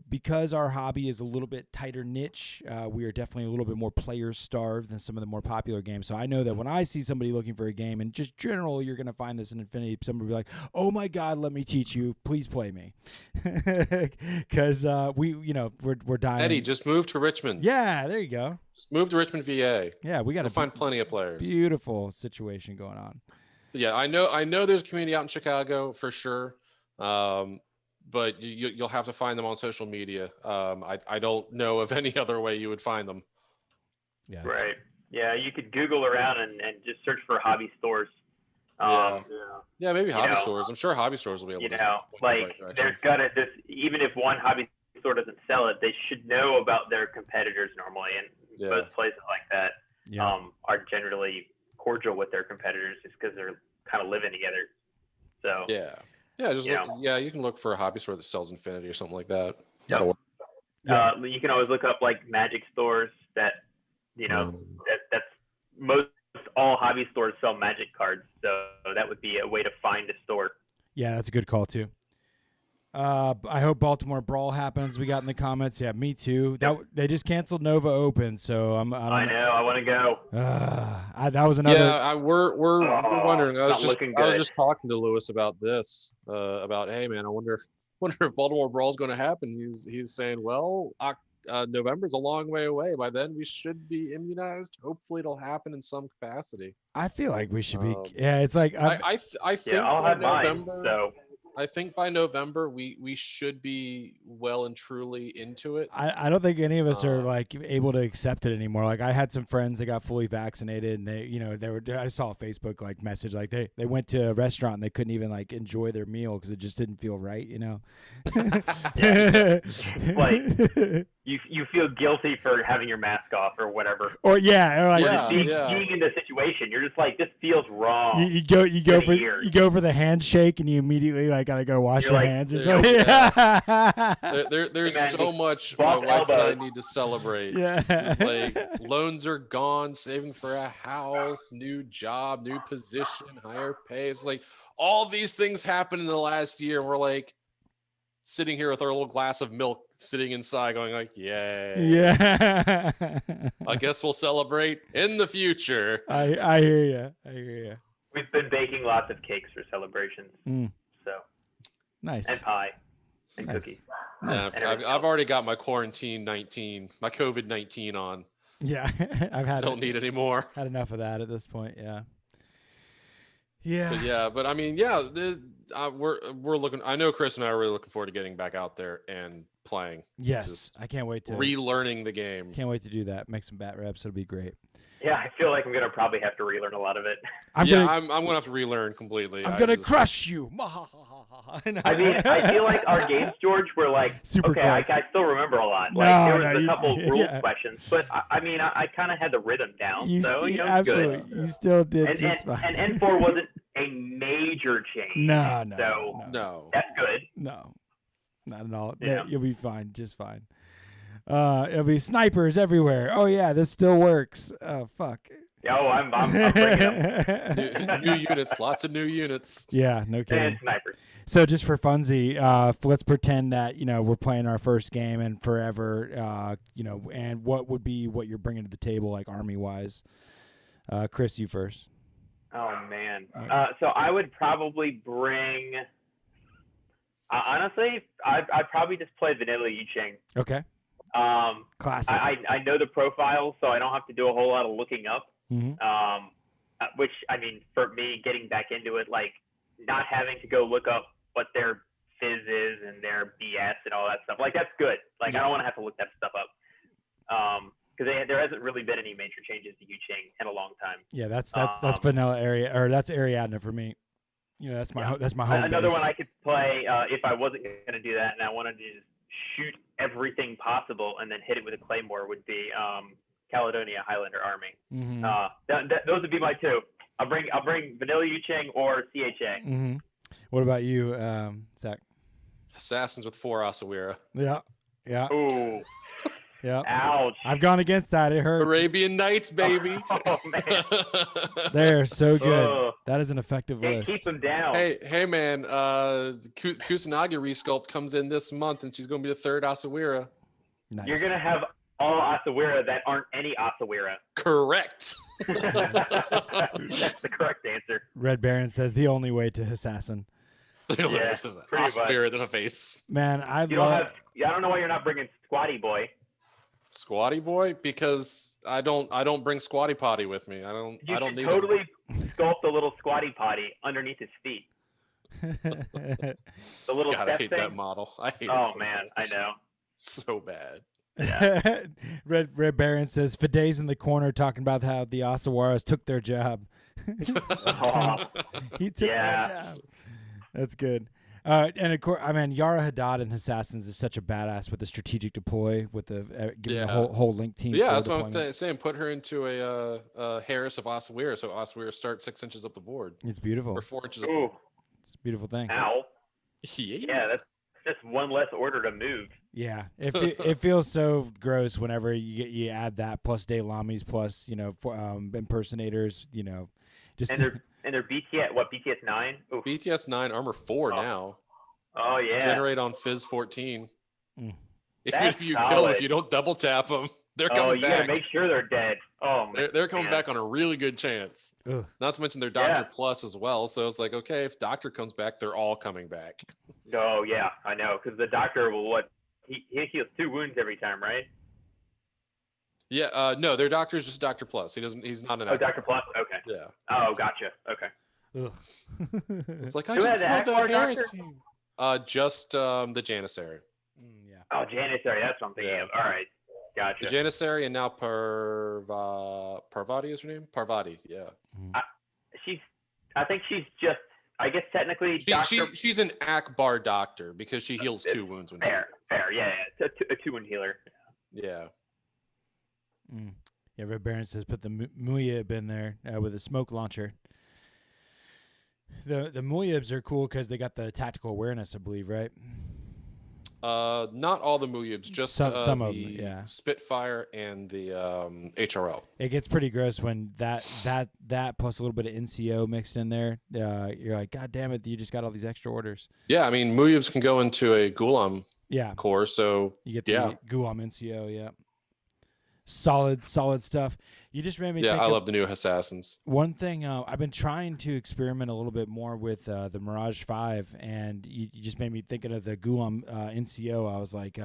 Because our hobby is a little bit tighter niche, we are definitely a little bit more player starved than some of the more popular games. So I know that when I see somebody looking for a game, and just general, you're going to find this in Infinity, somebody will be like, oh my God, let me teach you. Please play me. Because we're dying. Eddie, just move to Richmond. Yeah, there you go. Just move to Richmond, VA. Yeah, we got to find plenty of players. Beautiful situation going on. Yeah, I know there's a community out in Chicago for sure. But you'll have to find them on social media. I don't know of any other way you would find them. Yeah. Right. Yeah, you could Google around and just search for hobby stores. Maybe hobby stores. I'm sure hobby stores will be able to. There's even if one hobby store doesn't sell it, they should know about their competitors normally. And most places like that are generally cordial with their competitors just because they're kind of living together. So you can look for a hobby store that sells Infinity or something like that. Yep. You can always look up like Magic stores that that's most all hobby stores sell Magic cards, so that would be a way to find a store. Yeah, that's a good call too. I hope Baltimore Brawl happens. We got in the comments. Yeah, me too. They just canceled Nova Open, so I know. I want to go. That was another. Yeah, we're wondering. I was just talking to Lewis about this. About hey man, I wonder if Baltimore Brawl is going to happen. He's saying, well, November's a long way away. By then, we should be immunized. Hopefully, it'll happen in some capacity. I feel like we should be. Yeah, it's like I think I'll have November. Mine, so. I think by November we should be well and truly into it. I don't think any of us are like able to accept it anymore. Like I had some friends that got fully vaccinated, and I saw a Facebook like message like they went to a restaurant and they couldn't even like enjoy their meal because it just didn't feel right, Like you feel guilty for having your mask off or whatever. Or yeah, or like being in the situation, you're just like, this feels wrong. You go for the handshake and you immediately like gotta go wash your hands or something. There's so much my wife and I need to celebrate. Yeah, like loans are gone, saving for a house, new job, new position, higher pay. It's like all these things happened in the last year. We're like sitting here with our little glass of milk, sitting inside, going like, "Yay!" Yeah. I guess we'll celebrate in the future. I hear you. We've been baking lots of cakes for celebrations. So nice. And pie and cookies. Nice. Yeah, I've already got my my COVID-19 on. Yeah, Don't need any more. Had enough of that at this point. Yeah. But I mean, we're looking. I know Chris and I are really looking forward to getting back out there and playing. Yes, I can't wait to relearning the game. Can't wait to do that. Make some bat reps. It'll be great. Yeah, I feel like I'm gonna probably have to relearn a lot of it. I'm gonna have to relearn completely. I'm gonna crush you. I mean, I feel like our games, George, were like super okay. close. I still remember a lot. Like there was a couple rules questions, but I mean, I kind of had the rhythm down. Absolutely, good. You still did and, just fine. And N4 wasn't a major change. No. That's good. No, not at all. Yeah. You'll be fine, just fine. It'll be snipers everywhere. Oh yeah, this still works. Oh fuck. Oh, I'm bringing them. new units, lots of new units. Yeah, no kidding. And snipers. So just for funsy, let's pretend that we're playing our first game and forever. And what would be what you're bringing to the table, like army wise? Chris, you first. Oh man. So I would probably bring. Honestly, I'd probably just play vanilla Yicheng. Okay. Classic. I know the profile, so I don't have to do a whole lot of looking up. Mm-hmm. Which, I mean, for me, getting back into it, like not having to go look up what their fizz is and their BS and all that stuff, like that's good. Like I don't want to have to look that stuff up. Because there hasn't really been any major changes to Yicheng in a long time. Yeah, that's vanilla area, or that's Ariadne for me. That's my home. Another base. one I could play if I wasn't going to do that and I wanted to just shoot everything possible and then hit it with a claymore would be Caledonia Highlander Army. Mm-hmm. Those would be my two. I'll bring vanilla Yicheng or CHA. Mm-hmm. What about you, Zach? Assassins with 4 Asawira. Yeah. Ooh. Yeah. Ouch. I've gone against that. It hurts. Arabian Nights, baby. Oh man. They're so good. That is an effective list. Keep them down. Hey, man. Kusanagi resculpt comes in this month, and she's going to be the 3rd Asawira. Nice. You're going to have all Asawira that aren't any Asawira. Correct. That's the correct answer. Red Baron says the only way to assassin. Yeah, Asawira than a face. Man, I don't know why you're not bringing Squatty Boy. Squatty Boy, because I don't bring Squatty Potty with me. I don't need totally sculpt a little Squatty Potty underneath his feet. The little God, I hate that model. I hate it. Oh man, I know. So bad. Yeah. Red Baron says Fide's in the corner talking about how the Asawaras took their job. He took their job. That's good. And of course, I mean, Yara Haddad and Assassins is such a badass with the strategic deploy, with the giving the whole link team. Yeah, that's what I'm saying. Put her into a Harris of Asawira, so Asawira starts 6 inches up the board. It's beautiful. Or 4 inches up the board. It's a beautiful thing. Ow. Yeah, that's just one less order to move. Yeah, it feels so gross whenever you add that plus Daylamis plus impersonators. Just and they're BTS, what, BTS 9? Oof. BTS 9 armor 4 now. Oh, yeah. Generate on Fizz 14. Even That's if you solid. kill them, if you don't double tap them, they're coming back. You gotta make sure they're dead. Oh, man. They're coming back on a really good chance. Ugh. Not to mention their Doctor Plus as well. So it's like, okay, if Doctor comes back, they're all coming back. Oh, yeah, I know. Because the Doctor will, he heals 2 wounds every time, right? Yeah, no, their Doctor's just Doctor Plus. He's not an actor. Doctor Plus? Okay. Yeah. Oh, gotcha. Okay. It's like, I just killed the Harris team. Just the Janissary. Yeah. Oh, Janissary, that's what I'm thinking of. All right. Gotcha. The Janissary and now Parvati is her name? Parvati, yeah. I think she's just, I guess technically she's an Akbar doctor because she heals 2 wounds when fair, yeah. It's a 2-wound healer. Yeah. Yeah, Red Baron says put the Muyib in there with a smoke launcher. The Muyibs are cool because they got the tactical awareness, I believe, right? Not all the Muyibs, just some of them, the yeah. Spitfire and the HRL. It gets pretty gross when that plus a little bit of NCO mixed in there. You're like, God damn it, you just got all these extra orders. Yeah, I mean, Muyibs can go into a Gulam core, so you get the Gulam NCO, yeah. Solid stuff. You just made me think I love the new Assassins. One thing, I've been trying to experiment a little bit more with the Mirage 5, and you just made me thinking of the Gulam NCO. I was like,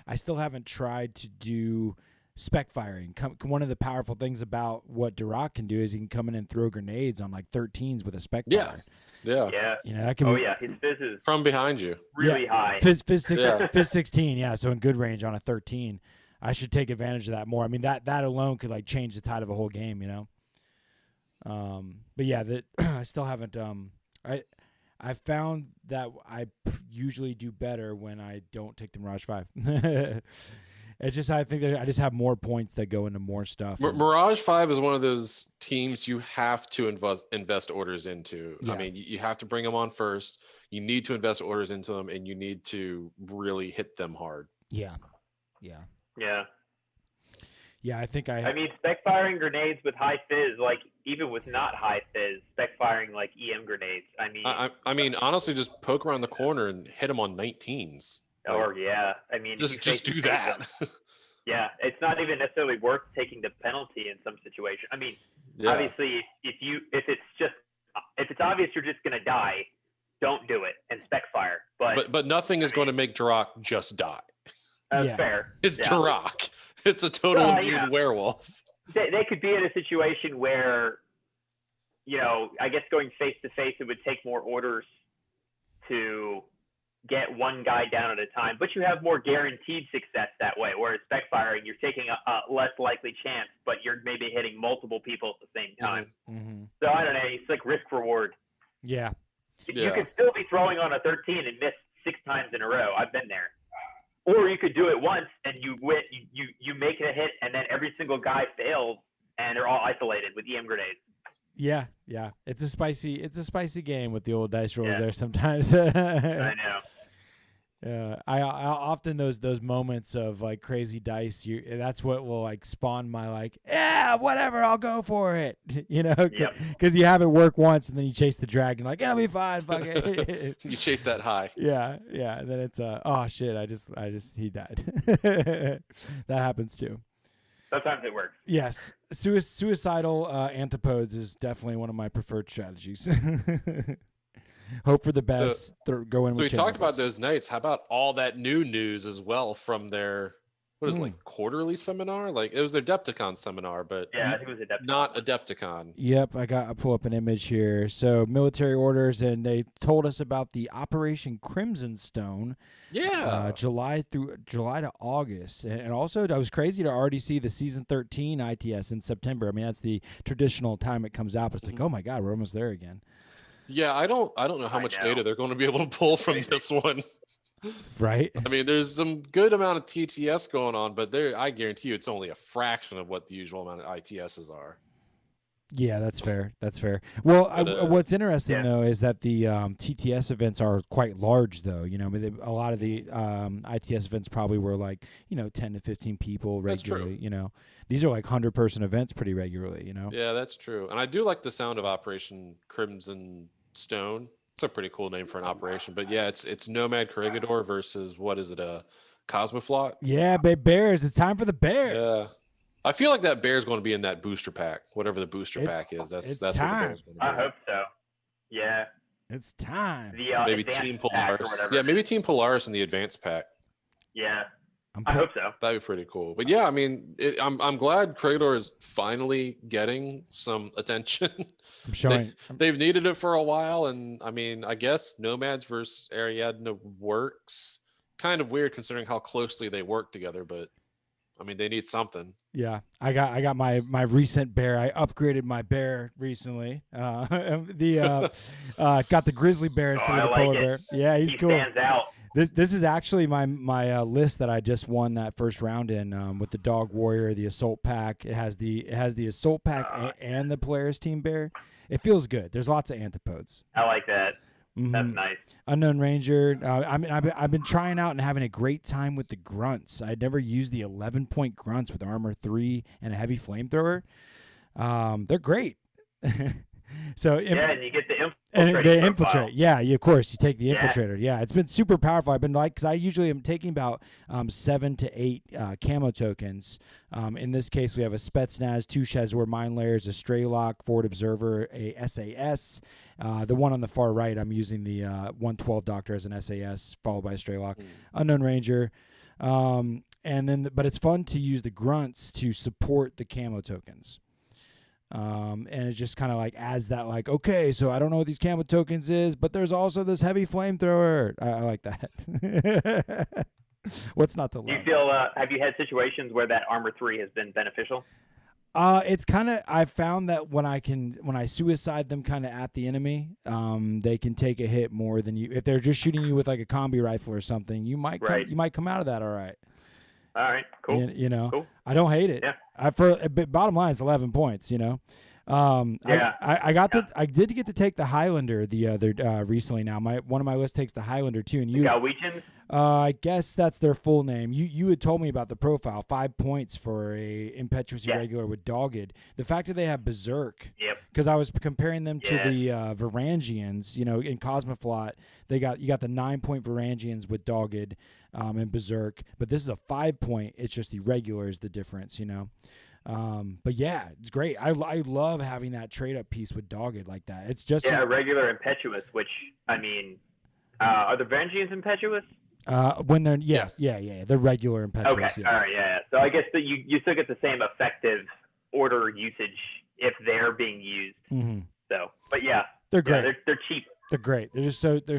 I still haven't tried to do spec firing. One of the powerful things about what Duroc can do is he can come in and throw grenades on like 13s with a spec fire. Yeah. You know, that can his fizz is from behind you. Really high. Fizz 16, yeah, so in good range on a 13. I should take advantage of that more. I mean, that alone could like change the tide of a whole game, you know. But yeah, I still haven't. I found that I usually do better when I don't take the Mirage 5. It's just I think that I just have more points that go into more stuff. Mirage 5 is one of those teams you have to invest orders into. Yeah. I mean, you have to bring them on first. You need to invest orders into them, and you need to really hit them hard. Yeah. I think I mean, spec firing grenades with high fizz, like even with not high fizz, spec firing like EM grenades. I mean, honestly, just poke around the corner and hit them on 19s. Or I mean, just do that. Yeah, it's not even necessarily worth taking the penalty in some situation. I mean, obviously, if it's obvious you're just gonna die, don't do it and spec fire. But nothing is going to make Duroc just die. That's fair. It's Duroc. It's a total immune werewolf. They could be in a situation where, I guess going face to face, it would take more orders to get one guy down at a time, but you have more guaranteed success that way. Whereas spec firing, you're taking a less likely chance, but you're maybe hitting multiple people at the same time. Mm-hmm. So I don't know. It's like risk reward. Yeah. You could still be throwing on a 13 and miss 6 times in a row. I've been there. Or you could do it once and you win. You make a hit, and then every single guy fails, and they're all isolated with EM grenades. Yeah. It's a spicy game with the old dice rolls there sometimes. I know. I often those moments of like crazy dice. That's what will like spawn my like whatever, I'll go for it. Because you have it work once and then you chase the dragon like it'll be fine. Fuck it. You chase that high. Yeah. And then it's oh shit, I just he died. That happens too. Sometimes it works. Yes, suicidal antipodes is definitely one of my preferred strategies. Hope for the best. Go in. So we talked about those nights. How about all that new news as well from their quarterly seminar? Like it was their Adepticon seminar, but I think it was Adepticon. Not Adepticon. Yep, I pull up an image here. So military orders, and they told us about the Operation Crimson Stone. Yeah, July to August, and also that was crazy to already see the season 13 ITS in September. I mean that's the traditional time it comes out, but it's like oh my god, we're almost there again. Yeah, I don't know how much data they're going to be able to pull from this one. Right. I mean, there's some good amount of TTS going on, but I guarantee you it's only a fraction of what the usual amount of ITSs are. Yeah, that's fair. Well, what's interesting though is that the TTS events are quite large, though. A lot of the ITS events probably were like 10 to 15 people regularly. That's true. These are like 100-person events pretty regularly. Yeah, that's true. And I do like the sound of Operation Crimson Stone. It's a pretty cool name for an operation. But yeah, it's Nomad Corregidor versus what is it? Cosmoflot. Yeah, bears. It's time for the bears. Yeah. I feel like that bear's going to be in that booster pack, whatever the booster pack is. That's time. What the bear's going to be. I hope so. Yeah. It's time. Maybe Team Polaris. Yeah, maybe Team Polaris in the advanced pack. Yeah. I hope so. That'd be pretty cool. But yeah, I mean, I'm glad Corregidor is finally getting some attention. I'm showing. They've needed it for a while, and I mean, I guess Nomads versus Ariadne works. Kind of weird considering how closely they work together, but I mean, they need something. Yeah, I got my recent bear. I upgraded my bear recently. Got the grizzly bear instead of the polar bear. Yeah, he's cool. Stands out. This is actually my list that I just won that first round in with the Dog Warrior, the Assault Pack. It has the Assault Pack and the Polaris Team Bear. It feels good. There's lots of antipodes. I like that. Mm-hmm. That's nice. Unknown Ranger. I've been trying out and having a great time with the grunts. I'd never used the 11-point grunts with armor 3 and a heavy flamethrower. They're great. So and you get the infiltrate. Yeah, of course you take the infiltrator. Yeah, it's been super powerful. I've been because I usually am taking about 7 to 8 camo tokens. In this case, we have a Spetsnaz, 2 Shazor Mine Layers, a Straylock, Forward Observer, a SAS. The one on the far right, I'm using the 112 Doctor as an SAS, followed by a Straylock. Unknown Ranger. And then, but it's fun to use the grunts to support the camo tokens. And it just kind of like adds that like, okay, so I don't know what these camo tokens is, but there's also this heavy flamethrower. I like that. What's not to love? Do you feel, have you had situations where that armor 3 has been beneficial? It's kind of, I found that when I suicide them kind of at the enemy, they can take a hit more than you. If they're just shooting you with like a combi rifle or something, you might come out of that all right. All right, cool. You know, cool. I don't hate it. Yeah. But bottom line is 11 points. You know, I did get to take the Highlander the other recently. Now one of my lists takes the Highlander too, and you. Galwegians? I guess that's their full name. You had told me about the profile. 5 points for a impetuous irregular with dogged. The fact that they have berserk. Yep. Because I was comparing them to the Varangians. You know, in Cosmoflot, you got the 9-point Varangians with dogged and berserk. But this is a 5-point. It's just the regular is the difference. You know. But yeah, it's great. I love having that trade up piece with dogged like that. It's just regular impetuous. Which I mean, are the Varangians impetuous? When they're they're regular impetuous. Okay, all right, So I guess that you still get the same effective order usage if they're being used. Mm-hmm. So, but yeah, they're great. They're cheap. They're great. They're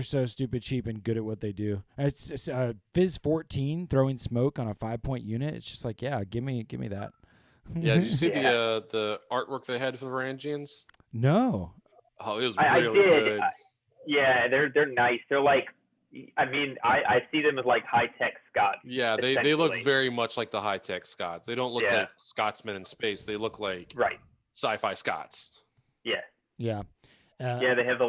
so stupid cheap and good at what they do. It's Fizz 14 throwing smoke on a 5-point unit. It's just like give me that. Yeah, did you see the artwork they had for the Varangians? No. Oh, it was really good. Yeah, they're nice. They're like. I mean, I see them as like high-tech Scots. Yeah, they look very much like the high-tech Scots. They don't look like Scotsmen in space. They look like sci-fi Scots. Yeah. Yeah. They have the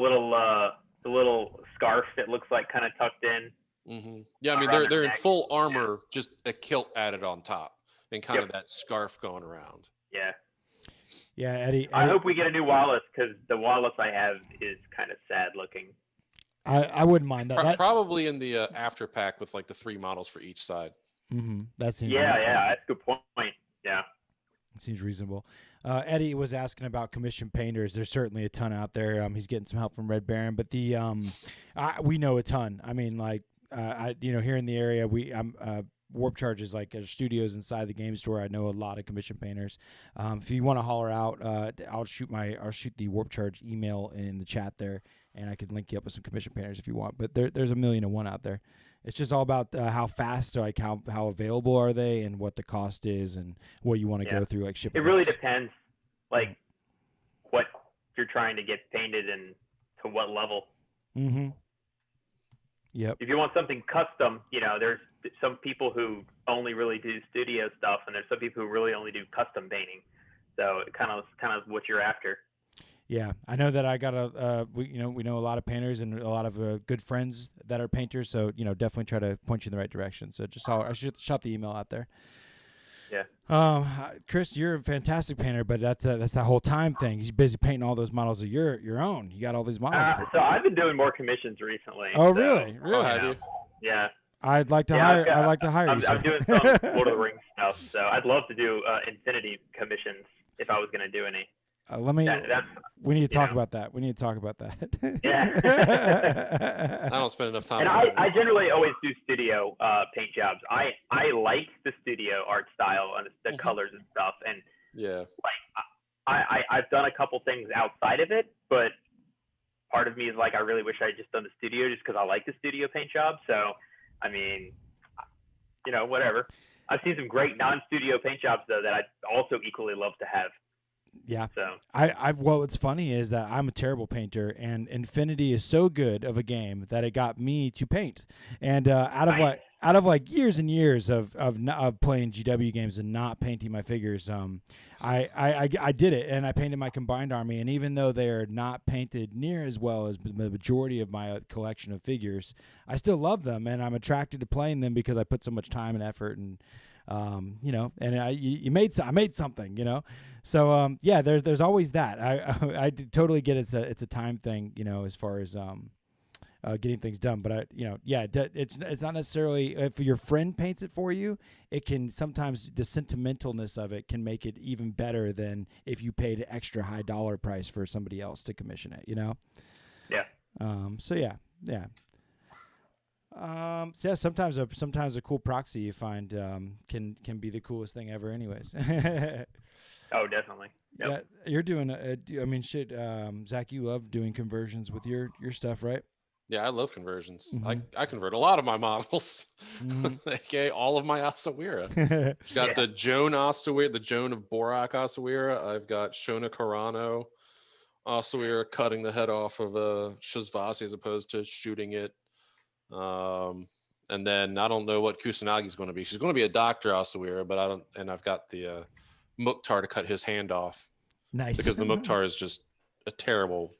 little scarf that looks like kind of tucked in. Mm-hmm. Yeah, I mean they're in full armor, just a kilt added on top, and kind of that scarf going around. Yeah. Yeah, Eddie. I hope we get a new Wallace because the Wallace I have is kind of sad looking. I wouldn't mind that. Probably in the after pack with like the 3 models for each side. Mm-hmm. That seems reasonable. That's a good point. Yeah, it seems reasonable. Eddie was asking about commission painters. There's certainly a ton out there. He's getting some help from Red Baron, but we know a ton. I mean, like here in the area, Warp Charge is like studios inside the game store. I know a lot of commission painters. If you want to holler out, I'll shoot the Warp Charge email in the chat there, and I could link you up with some commission painters if you want. But there's a million and one out there. It's just all about how fast, like how available are they, and what the cost is, and what you want to go through, like shipping. It really depends, like what you're trying to get painted and to what level. Mm-hmm. Yep. If you want something custom, there's some people who only really do studio stuff, and there's some people who really only do custom painting. So it kind of what you're after. Yeah, I know that I got we know a lot of painters and a lot of good friends that are painters. So definitely try to point you in the right direction. So I should shot the email out there. Yeah. Chris, you're a fantastic painter, but that's that whole time thing. You're busy painting all those models of your own. You got all these models. So I've been doing more commissions recently. Oh, really? Really? Yeah. I'd like to hire. I'd like to hire you. I'm doing some Lord of the Rings stuff, so I'd love to do Infinity commissions if I was going to do any. We need to talk about that. Yeah. I don't spend enough time. And I generally always do studio paint jobs. I like the studio art style and the colors and stuff. And I've done a couple things outside of it, but part of me is like, I really wish I had just done the studio just because I like the studio paint job. So, I mean, whatever. I've seen some great non-studio paint jobs though that I'd also equally love to have. Yeah. So Well, what's funny is that I'm a terrible painter, and Infinity is so good of a game that it got me to paint. And out of like years and years of playing GW games and not painting my figures, I did it, and I painted my combined army. And even though they are not painted near as well as the majority of my collection of figures, I still love them, and I'm attracted to playing them because I put so much time and effort and. And I made something, So yeah, there's always that. I totally get it's a time thing, as far as getting things done. But it's not necessarily if your friend paints it for you. It can sometimes the sentimentalness of it can make it even better than if you paid an extra high dollar price for somebody else to commission it. Yeah. So yeah. So yeah, sometimes a cool proxy you find can be the coolest thing ever. Anyways. Oh, definitely. Yep. Yeah, you're doing. Zach, you love doing conversions with your stuff, right? Yeah, I love conversions. Mm-hmm. I convert a lot of my models, aka all of my Asawira. Got the Joan Asawira, the Joan of Borak Asawira. I've got Shona Carano Asawira cutting the head off of Shazvasi as opposed to shooting it. And then I don't know what Kusanagi's going to be. She's going to be a Dr. Asawira, but I don't. And I've got the Mukhtar to cut his hand off. Nice. Because the Mukhtar is just a terrible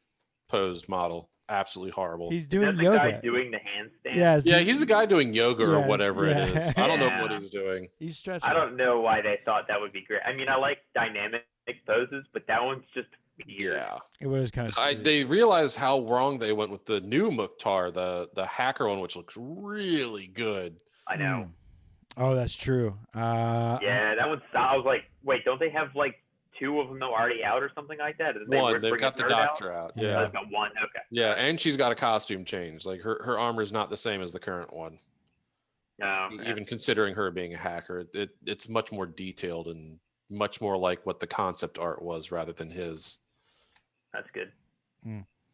posed model. Absolutely horrible. He's doing yoga. The guy doing the handstand. Yes. Yeah, he's the guy doing yoga or whatever it is. I don't know what he's doing. He's stretching. I don't know why they thought that would be great. I mean, I like dynamic poses, but that one's just weird. Yeah. It was kind of they realized how wrong they went with the new Mukhtar, the hacker one, which looks really good. I know. Oh, that's true. Yeah, that one's. I was like, wait, don't they have like 2 of them already out or something like that? They've got the doctor out. Yeah. They've got 1. Okay. Yeah, and she's got a costume change. Like her armor is not the same as the current one. No. Even considering her being a hacker, it's much more detailed and much more like what the concept art was rather than his. That's good.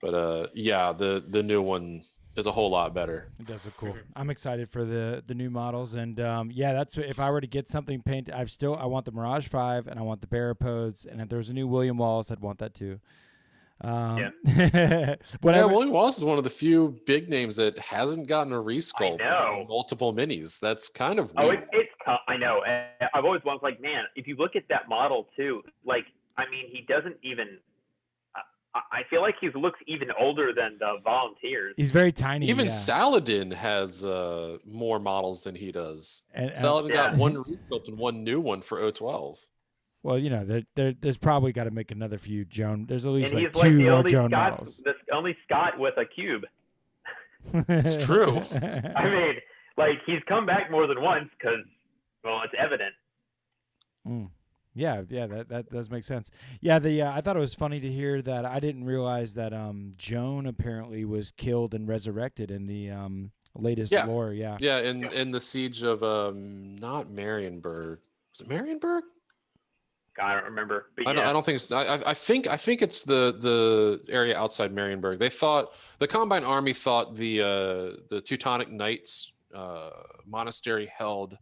But yeah, the new one is a whole lot better. It does look cool. I'm excited for the new models, and yeah, that's if I were to get something painted, I want the Mirage 5 and I want the Barapodes, and if there was a new William Wallace, I'd want that too. Yeah, William Wallace is one of the few big names that hasn't gotten a resculpt on multiple minis. That's kind of weird. It's I know. I've always wanted, like, man, if you look at that model too, like, I mean, he doesn't even. I feel like he looks even older than the Volunteers. He's very tiny. Even Saladin has more models than he does. And Saladin got 1 resculpt and 1 new one for 012. Well, there's probably got to make another few Joan. There's at least like 2 more Joan models. The only Scott with a cube. It's true. I mean, like, he's come back more than once because, well, it's evident. Yeah, that does make sense. Yeah, I thought it was funny to hear that. I didn't realize that Joan apparently was killed and resurrected in the latest lore. Yeah, in the siege of not Marienburg. Was it Marienburg? I don't remember. But I don't think so. I think it's the area outside Marienburg. They thought the Combine Army thought the Teutonic Knights monastery held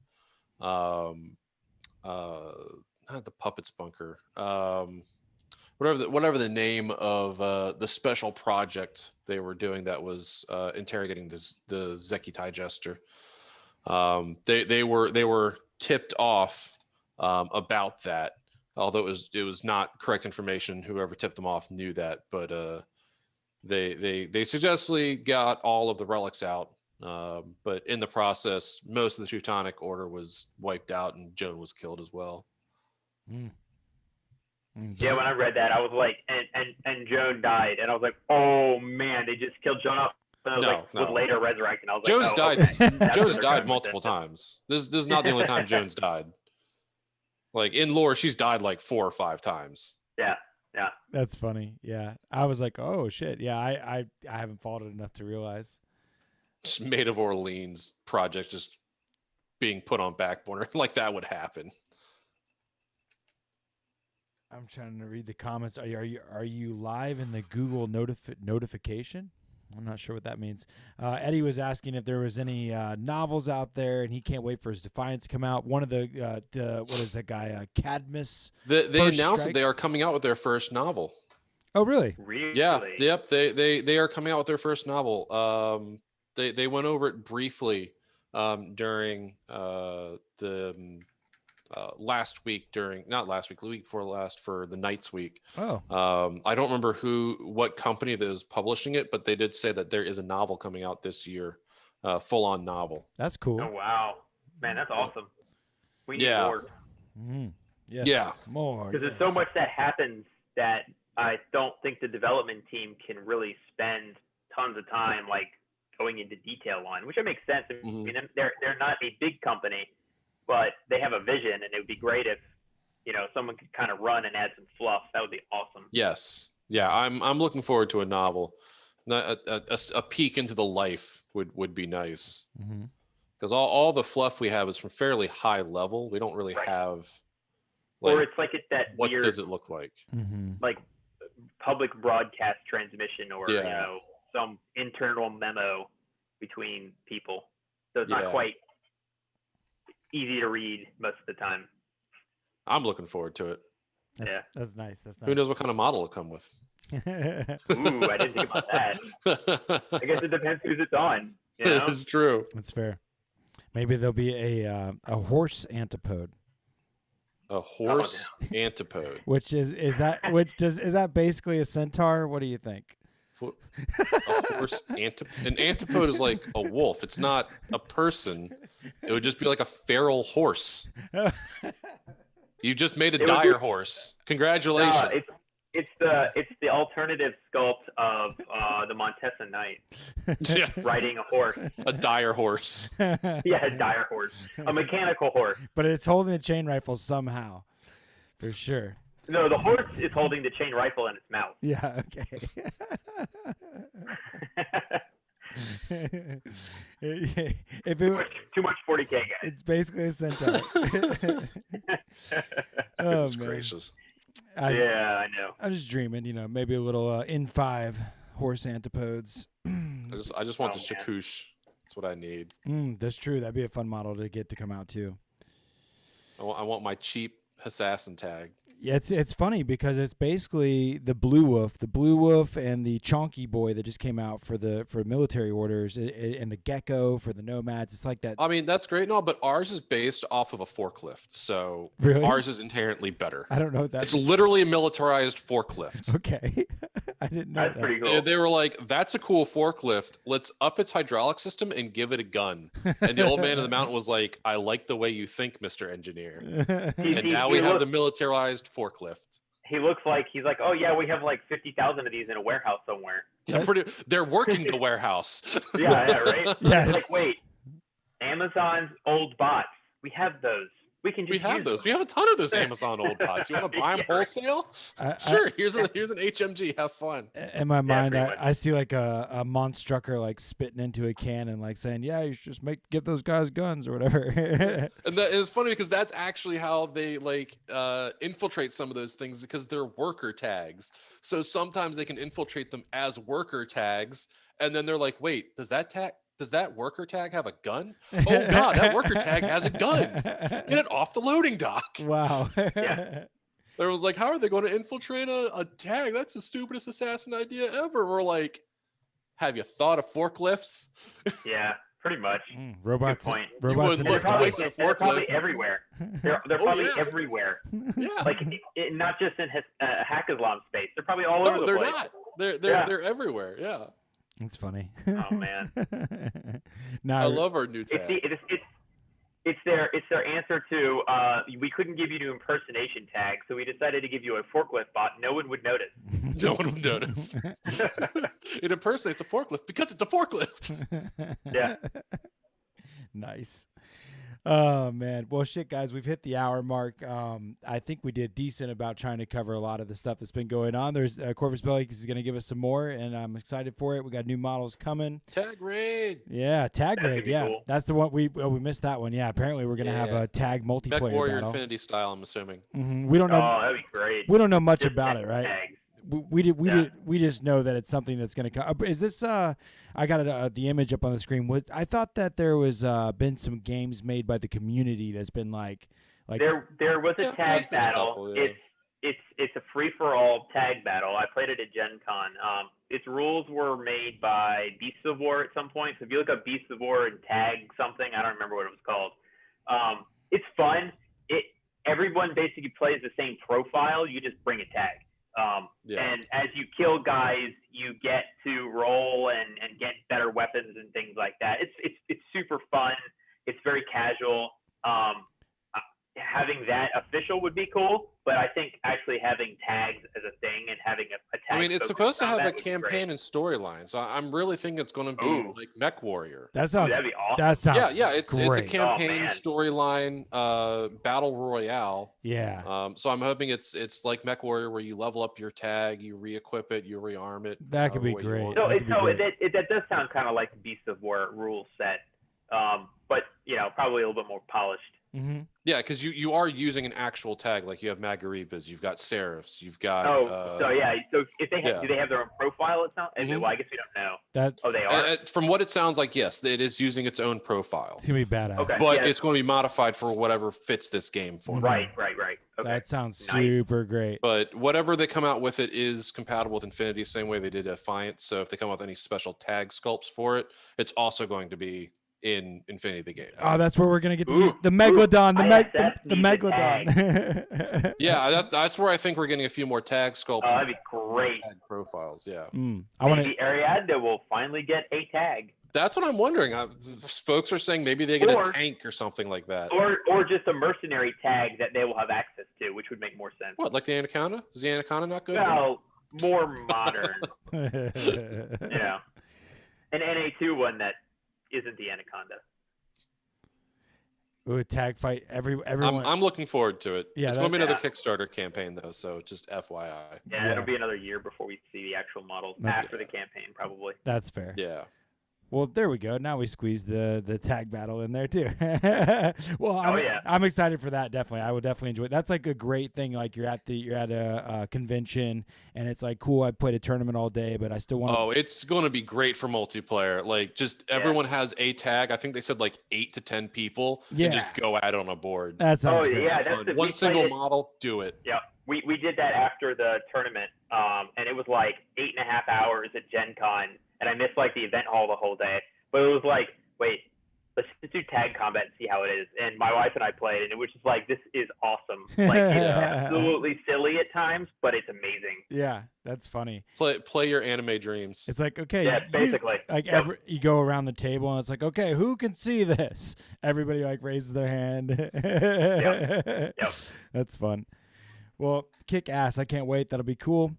not the Puppets Bunker, whatever the name of the special project they were doing that was interrogating the Zeki Jester. They were tipped off about that, although it was not correct information. Whoever tipped them off knew that, but they successfully got all of the relics out. But in the process, most of the Teutonic Order was wiped out, and Joan was killed as well. Yeah, when I read that, I was like, and Joan died, and I was like, oh man, they just killed Joan off. And I was was later resurrected. I was Joan's like, died. Joan's died multiple times. This is not the only time Joan's died. Like in lore, she's died like 4 or 5 times. Yeah. That's funny. Yeah, I was like, oh shit. Yeah, I haven't followed it enough to realize. Just Maid of Orleans project just being put on back burner like that would happen. I'm trying to read the comments. Are you live in the Google notification? I'm not sure what that means. Eddie was asking if there was any novels out there, and he can't wait for his Defiance to come out. One of the what is that guy? Cadmus. They announced that they are coming out with their first novel. Oh, really? Really? Yeah. Yep. They are coming out with their first novel. They went over it briefly during the last week not last week, the week before last for the Knights Week. Oh. I don't remember what company that is publishing it, but they did say that there is a novel coming out this year, full-on novel. That's cool. Oh wow, man, that's awesome. We need more. Mm-hmm. Yes, yeah, more. Because there's so much that happens that I don't think the development team can really spend tons of time like going into detail on, which makes sense. I mean, they're not a big company, but they have a vision, and it would be great if someone could kind of run and add some fluff. That would be awesome. Yes, yeah, I'm looking forward to a novel. A peek into the life would be nice, because all the fluff we have is from fairly high level. We don't really have. Or it's like it's that what weird, does it look like? Like public broadcast transmission, or some internal memo between people. So it's not quite easy to read most of the time. I'm looking forward to it. That's nice. That's nice. Who knows what kind of model it'll come with? Ooh, I didn't think about that. I guess it depends who's it's on. This is true. That's fair. Maybe there'll be a horse antipode. A horse antipode. Is that basically a centaur? What do you think? A horse an antipode is like a wolf. It's not a person. It would just be like a feral horse. You just made a dire horse. Congratulations. It's the alternative sculpt of the Montesa Knight riding a horse. A dire horse. Yeah, a dire horse. A mechanical horse. But it's holding a chain rifle somehow, for sure. No, the horse is holding the chain rifle in its mouth. Yeah, okay. Too much 40K, guys. It's basically a centaur. Goodness gracious. I know. I'm just dreaming, maybe a little N5 horse antipodes. I just want the Shakoosh. That's what I need. That's true. That'd be a fun model to get to come out too. I want my cheap assassin tag. Yeah, it's funny because it's basically the Blue Wolf and the Chonky Boy that just came out for military orders, and the Gecko for the Nomads. It's like that. I mean, that's great and all, but ours is based off of a forklift, so ours is inherently better. I don't know what that. It's literally a militarized forklift. Okay, I didn't know that's that. Pretty cool. They were like, "That's a cool forklift. Let's up its hydraulic system and give it a gun." And the old man in the mountain was like, "I like the way you think, Mr. Engineer." And now we have the militarized forklift. He looks like he's like, oh yeah, we have like 50,000 of these in a warehouse somewhere. Yeah, they're working the warehouse. Yeah, right. Yeah. Like, wait, Amazon's old bots. We have those. We can just have those. We have a ton of those Amazon old bots. You want to buy them wholesale? Sure. Here's an HMG. Have fun. In my mind, I see like a Monstrucker like spitting into a can and like saying, "Yeah, you should just give those guys guns or whatever." And it's funny because that's actually how they infiltrate some of those things, because they're worker tags. So sometimes they can infiltrate them as worker tags, and then they're like, "Wait, does that worker tag have a gun? Oh God, that worker tag has a gun. Get it off the loading dock." Wow. Yeah. There was like, how are they going to infiltrate a tag? That's the stupidest assassin idea ever. We're like, have you thought of forklifts? Yeah, pretty much. Robots. Good point. Robots. They're probably everywhere. They're probably everywhere. Yeah. Like not just in Hack Islam space. They're probably all over the they're place. Not. They're everywhere. Yeah. It's funny. Oh man. I love our new tag. It's their answer to we couldn't give you an impersonation tag, so we decided to give you a forklift bot. No one would notice. No one would notice. It impersonates a forklift because it's a forklift. Yeah. Nice. Oh man. Well, shit, guys, we've hit the hour mark. I think we did decent about trying to cover a lot of the stuff that's been going on. There's Corvus Belli is going to give us some more, and I'm excited for it. We got new models coming. Tag raid. Yeah, tag raid. Yeah, cool. That's the one we missed that one. Yeah, apparently we're going to have a tag multiplayer Mech Warrior battle. Infinity style, I'm assuming. We don't know. Oh, that'd be great. We don't know much Just about it, right? Tags. we just know that it's something that's going to come. Is this I got the image up on the screen. I thought that there was been some games made by the community that's been like there was a tag battle. Couple, yeah. It's a free for all tag battle. I played it at Gen Con. Its rules were made by Beasts of War at some point. So if you look up Beasts of War and tag something, I don't remember what it was called. It's fun. Everyone basically plays the same profile. You just bring a tag. And as you kill guys, you get to roll and get better weapons and things like that. It's super fun. It's very casual. Having that official would be cool, but I think actually having tags as a thing and having a tag. I mean, it's supposed to have a campaign and storyline, so I'm really thinking it's going to be like Mech Warrior. That sounds. That'd be awesome. That sounds. Yeah. It's a campaign storyline, battle royale. Yeah. So I'm hoping it's like Mech Warrior, where you level up your tag, you re-equip it, you rearm it. That could be great. That does sound kind of like the Beast of War rule set, but probably a little bit more polished. Mm-hmm. Yeah, because you are using an actual tag, like you have Margaritas, you've got Seraphs, you've got. So if they have, do they have their own profile? It sounds. Well, I guess we don't know. They are. From what it sounds like, yes, it is using its own profile. It's gonna be badass. Okay. But it's going to be modified for whatever fits this game for. Right. Okay. That sounds super great. But whatever they come out with, it is compatible with Infinity, same way they did Defiant. So if they come out with any special tag sculpts for it, it's also going to be in Infinity the game. Oh, that's where we're gonna get to use the Megalodon, the Megalodon. Yeah, that's where I think we're getting a few more tag sculpts. Oh, that'd be great. Tag profiles, yeah. Maybe Ariadne will finally get a tag. That's what I'm wondering. Folks are saying maybe they get a tank or something like that, or just a mercenary tag that they will have access to, which would make more sense. What, like the Anaconda? Is the Anaconda not good? No, more modern. An NA2 one that isn't the Anaconda. Ooh, tag fight everyone. I'm looking forward to it. Yeah, it's going to be another Kickstarter campaign though, so just FYI. Yeah, it'll be another year before we see the actual models after the campaign, probably. That's fair. Yeah. Well, there we go. Now we squeezed the tag battle in there too. Well, I'm excited for that. Definitely, I would definitely enjoy it. That's like a great thing. Like you're at a convention and it's like cool. I played a tournament all day, but I still want. Oh, it's going to be great for multiplayer. Like just everyone has a tag. I think they said like 8 to 10 people. Yeah. And just go at it on a board. That sounds great. That's one single model. Do it. Yeah. We did that after the tournament, and it was like 8.5 hours at Gen Con. And I missed like the event hall the whole day. But it was like, wait, let's just do tag combat and see how it is. And my wife and I played, and it was just like, this is awesome. Like it's absolutely silly at times, but it's amazing. Yeah, that's funny. Play your anime dreams. It's like, okay, yeah, basically. You go around the table and it's like, okay, who can see this? Everybody like raises their hand. Yep. That's fun. Well, kick ass. I can't wait. That'll be cool.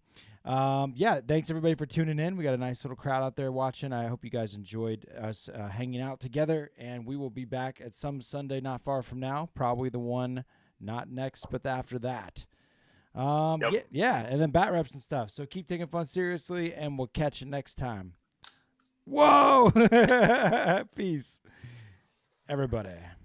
Thanks everybody for tuning in. We got a nice little crowd out there watching. I hope you guys enjoyed us hanging out together, and we will be back at some Sunday not far from now, probably the one not next but after that. And then bat reps and stuff. So keep taking fun seriously, and we'll catch you next time. Whoa. Peace everybody.